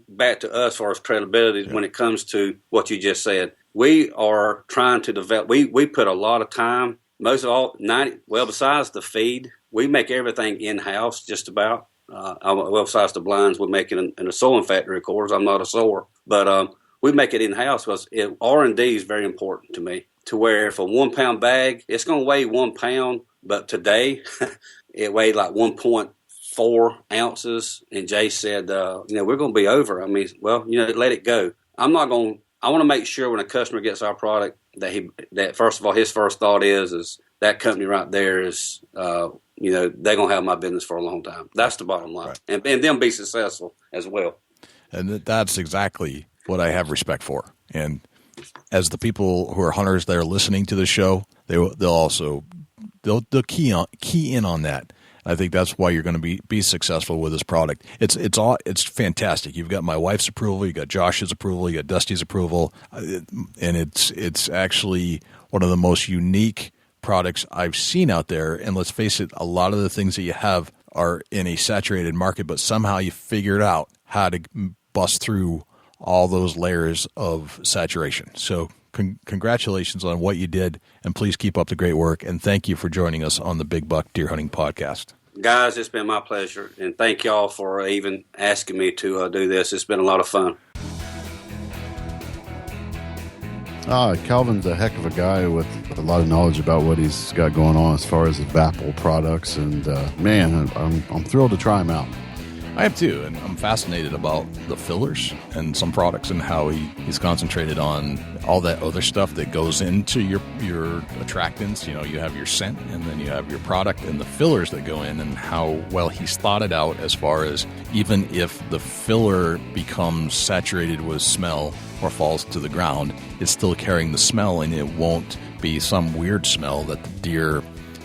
back to us as far as credibility when it comes to what you just said. We are trying to develop. We put a lot of time. Most of all, besides the feed, we make everything in-house just about. Besides the blinds, we make it in a sewing factory, of course. I'm not a sewer. But we make it in-house because R&D is very important to me, to where if a 1 pound bag, it's going to weigh 1 pound, but today it weighed like 1.4 ounces. And Jay said, we're going to be over. I mean, well, let it go. I want to make sure when a customer gets our product that first of all, his first thought is that company right there is, they're going to have my business for a long time. That's the bottom line. Right. And them be successful as well. And that's exactly what I have respect for. And as the people who are hunters that are listening to the show, they'll key in on that. I think that's why you're going to be successful with this product. It's fantastic. You've got my wife's approval, you got Josh's approval, you got Dusty's approval, and it's actually one of the most unique products I've seen out there. And let's face it, a lot of the things that you have are in a saturated market, but somehow you figured out how to bust through all those layers of saturation. So congratulations on what you did, and please keep up the great work. And thank you for joining us on the Big Buck Deer Hunting Podcast. Guys, it's been my pleasure, and thank y'all for even asking me to do this. It's been a lot of fun. Kelvin's a heck of a guy with a lot of knowledge about what he's got going on as far as the Vapple products, and I'm thrilled to try him out. I have too, and I'm fascinated about the fillers and some products and how he's concentrated on all that other stuff that goes into your attractants. You have your scent, and then you have your product and the fillers that go in, and how well he's thought it out as far as even if the filler becomes saturated with smell or falls to the ground, it's still carrying the smell, and it won't be some weird smell that the deer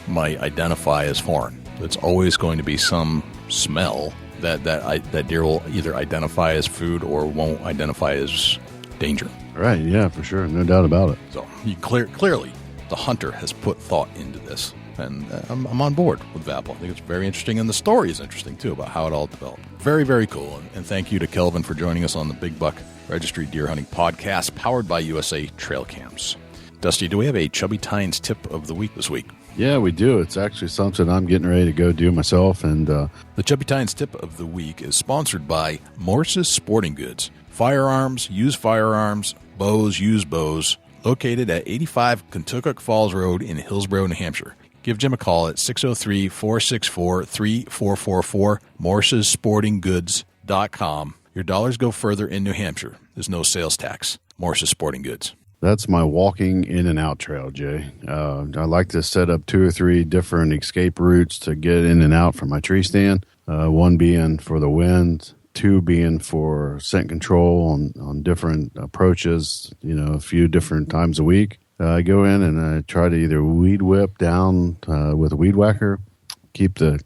might identify as foreign. It's always going to be some smell that deer will either identify as food or won't identify as danger. Right, yeah, for sure. No doubt about it. So clearly, the hunter has put thought into this, and I'm on board with Vapple. I think it's very interesting, and the story is interesting, too, about how it all developed. Very, very cool, and thank you to Kelvin for joining us on the Big Buck Registry Deer Hunting Podcast, powered by USA Trail Cams. Dusty, do we have a Chubby Tines tip of the week this week? Yeah, we do. It's actually something I'm getting ready to go do myself. And the Chubby Tines tip of the week is sponsored by Morse's Sporting Goods. Firearms, used firearms, bows, used bows, located at 85 Kentucky Falls Road in Hillsborough, New Hampshire. Give Jim a call at 603-464-3444, morsessportinggoods.com. Your dollars go further in New Hampshire. There's no sales tax. Morse's Sporting Goods. That's my walking in and out trail, Jay. I like to set up 2 or 3 different escape routes to get in and out from my tree stand. One being for the wind, 2 being for scent control on different approaches, a few different times a week. I go in and I try to either weed whip down with a weed whacker, keep the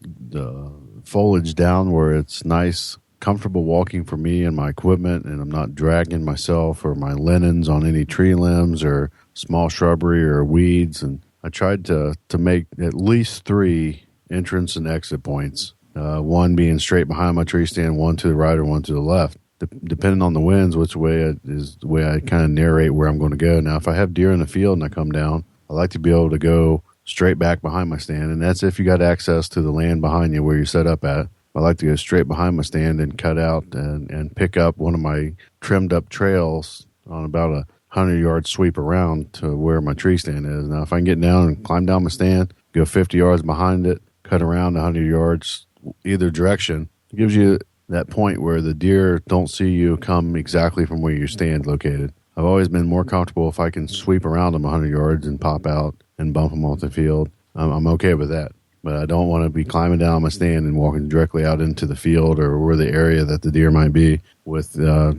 foliage down where it's nice, comfortable walking for me and my equipment, and I'm not dragging myself or my linens on any tree limbs or small shrubbery or weeds. And I tried to make at least 3 entrance and exit points, one being straight behind my tree stand, one to the right or one to the left. Depending on the winds, which way is the way I kind of narrate where I'm going to go. Now, if I have deer in the field and I come down, I like to be able to go straight back behind my stand, and that's if you got access to the land behind you where you're set up at. I like to go straight behind my stand and cut out and pick up one of my trimmed up trails on about a 100-yard sweep around to where my tree stand is. Now, if I can get down and climb down my stand, go 50 yards behind it, cut around 100 yards either direction, it gives you that point where the deer don't see you come exactly from where your stand located. I've always been more comfortable if I can sweep around them 100 yards and pop out and bump them off the field. I'm okay with that. But I don't want to be climbing down my stand and walking directly out into the field or where the area that the deer might be with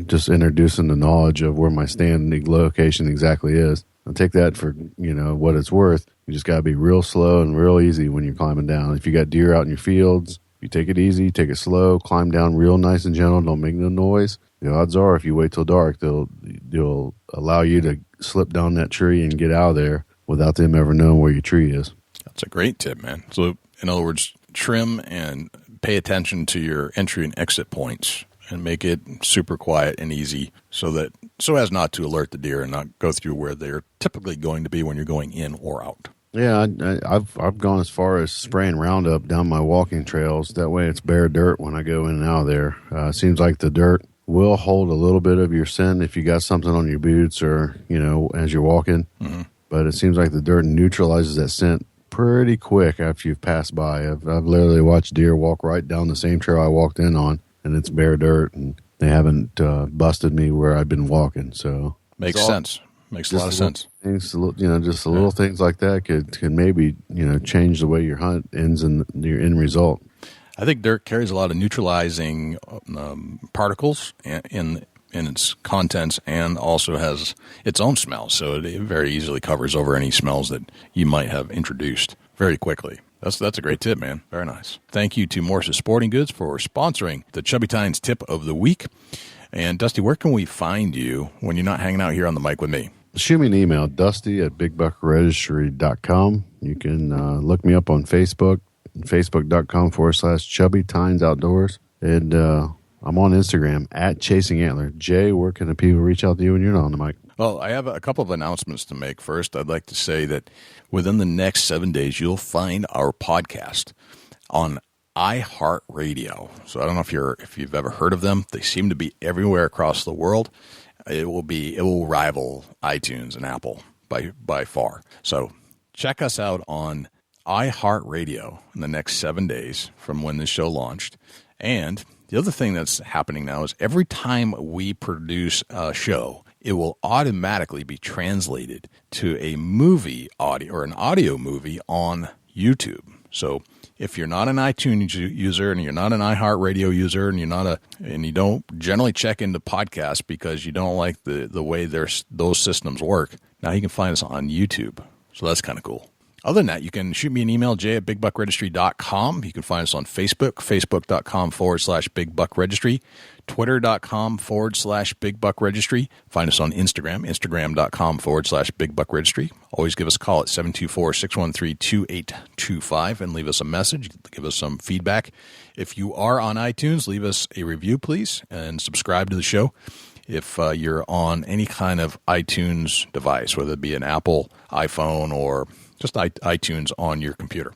just introducing the knowledge of where my stand location exactly is. I'll take that for, what it's worth. You just got to be real slow and real easy when you're climbing down. If you got deer out in your fields, you take it easy, take it slow, climb down real nice and gentle, don't make no noise. The odds are if you wait till dark, they'll allow you to slip down that tree and get out of there without them ever knowing where your tree is. That's a great tip, man. So, in other words, trim and pay attention to your entry and exit points and make it super quiet and easy so as not to alert the deer and not go through where they're typically going to be when you're going in or out. Yeah, I've gone as far as spraying Roundup down my walking trails. That way it's bare dirt when I go in and out of there. It seems like the dirt will hold a little bit of your scent if you got something on your boots or, as you're walking. Mm-hmm. But it seems like the dirt neutralizes that scent pretty quick after you've passed by. I've literally watched deer walk right down the same trail I walked in on, and it's bare dirt, and they haven't busted me where I've been walking. So makes sense. Makes a lot of sense. Things, just little things like that could maybe change the way your hunt ends and your end result. I think dirt carries a lot of neutralizing particles in its contents, and also has its own smell, so it very easily covers over any smells that you might have introduced very quickly. That's a great tip, man. Very nice. Thank you to Morse's Sporting Goods for sponsoring the Chubby Tines Tip of the Week. And Dusty, where can we find you when you're not hanging out here on the mic with me? Shoot me an email, dusty@bigbuckregistry.com. You can look me up on Facebook, facebook.com/Chubby Tines Outdoors. And I'm on Instagram @ChasingAntler. Jay, where can the people reach out to you when you're not on the mic? Well, I have a couple of announcements to make. First, I'd like to say that within the next 7 days, you'll find our podcast on iHeartRadio. So I don't know if you've ever heard of them. They seem to be everywhere across the world. It will rival iTunes and Apple by far. So check us out on iHeartRadio in the next 7 days from when this show launched. And the other thing that's happening now is every time we produce a show, it will automatically be translated to a movie audio or an audio movie on YouTube. So if you're not an iTunes user and you're not an iHeartRadio user and you don't generally check into podcasts because you don't like the way those systems work, now you can find us on YouTube. So that's kind of cool. Other than that, you can shoot me an email, jay@bigbuckregistry.com. You can find us on Facebook, facebook.com/bigbuckregistry, twitter.com/bigbuckregistry. Find us on Instagram, instagram.com/bigbuckregistry. Always give us a call at 724-613-2825 and leave us a message. Give us some feedback. If you are on iTunes, leave us a review, please, and subscribe to the show. If you're on any kind of iTunes device, whether it be an Apple, iPhone, or just iTunes on your computer.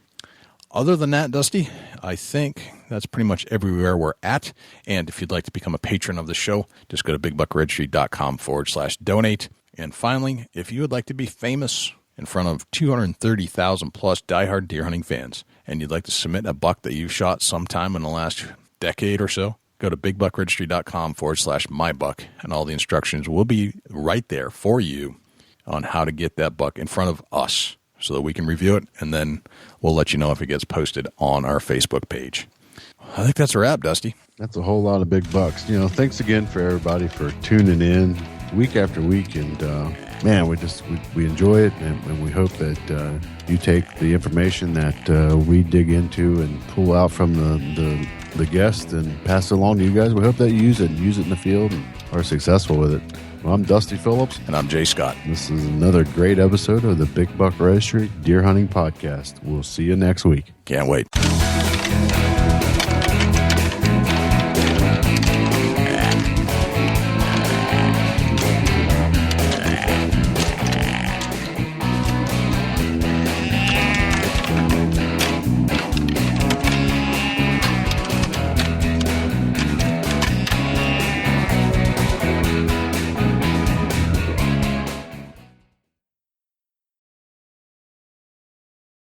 Other than that, Dusty, I think that's pretty much everywhere we're at. And if you'd like to become a patron of the show, just go to bigbuckregistry.com/donate. And finally, if you would like to be famous in front of 230,000 plus diehard deer hunting fans, and you'd like to submit a buck that you shot sometime in the last decade or so, go to bigbuckregistry.com/mybuck, and all the instructions will be right there for you on how to get that buck in front of us so that we can review it, and then we'll let you know if it gets posted on our Facebook page. I think that's a wrap, Dusty. That's a whole lot of big bucks. Thanks again for everybody for tuning in week after week, and man, we enjoy it, and we hope that you take the information that we dig into and pull out from the guest and pass it along to you guys. We hope that you use it in the field and are successful with it. Well, I'm Dusty Phillips. And I'm Jay Scott. This is another great episode of the Big Buck Registry Deer Hunting Podcast. We'll see you next week. Can't wait.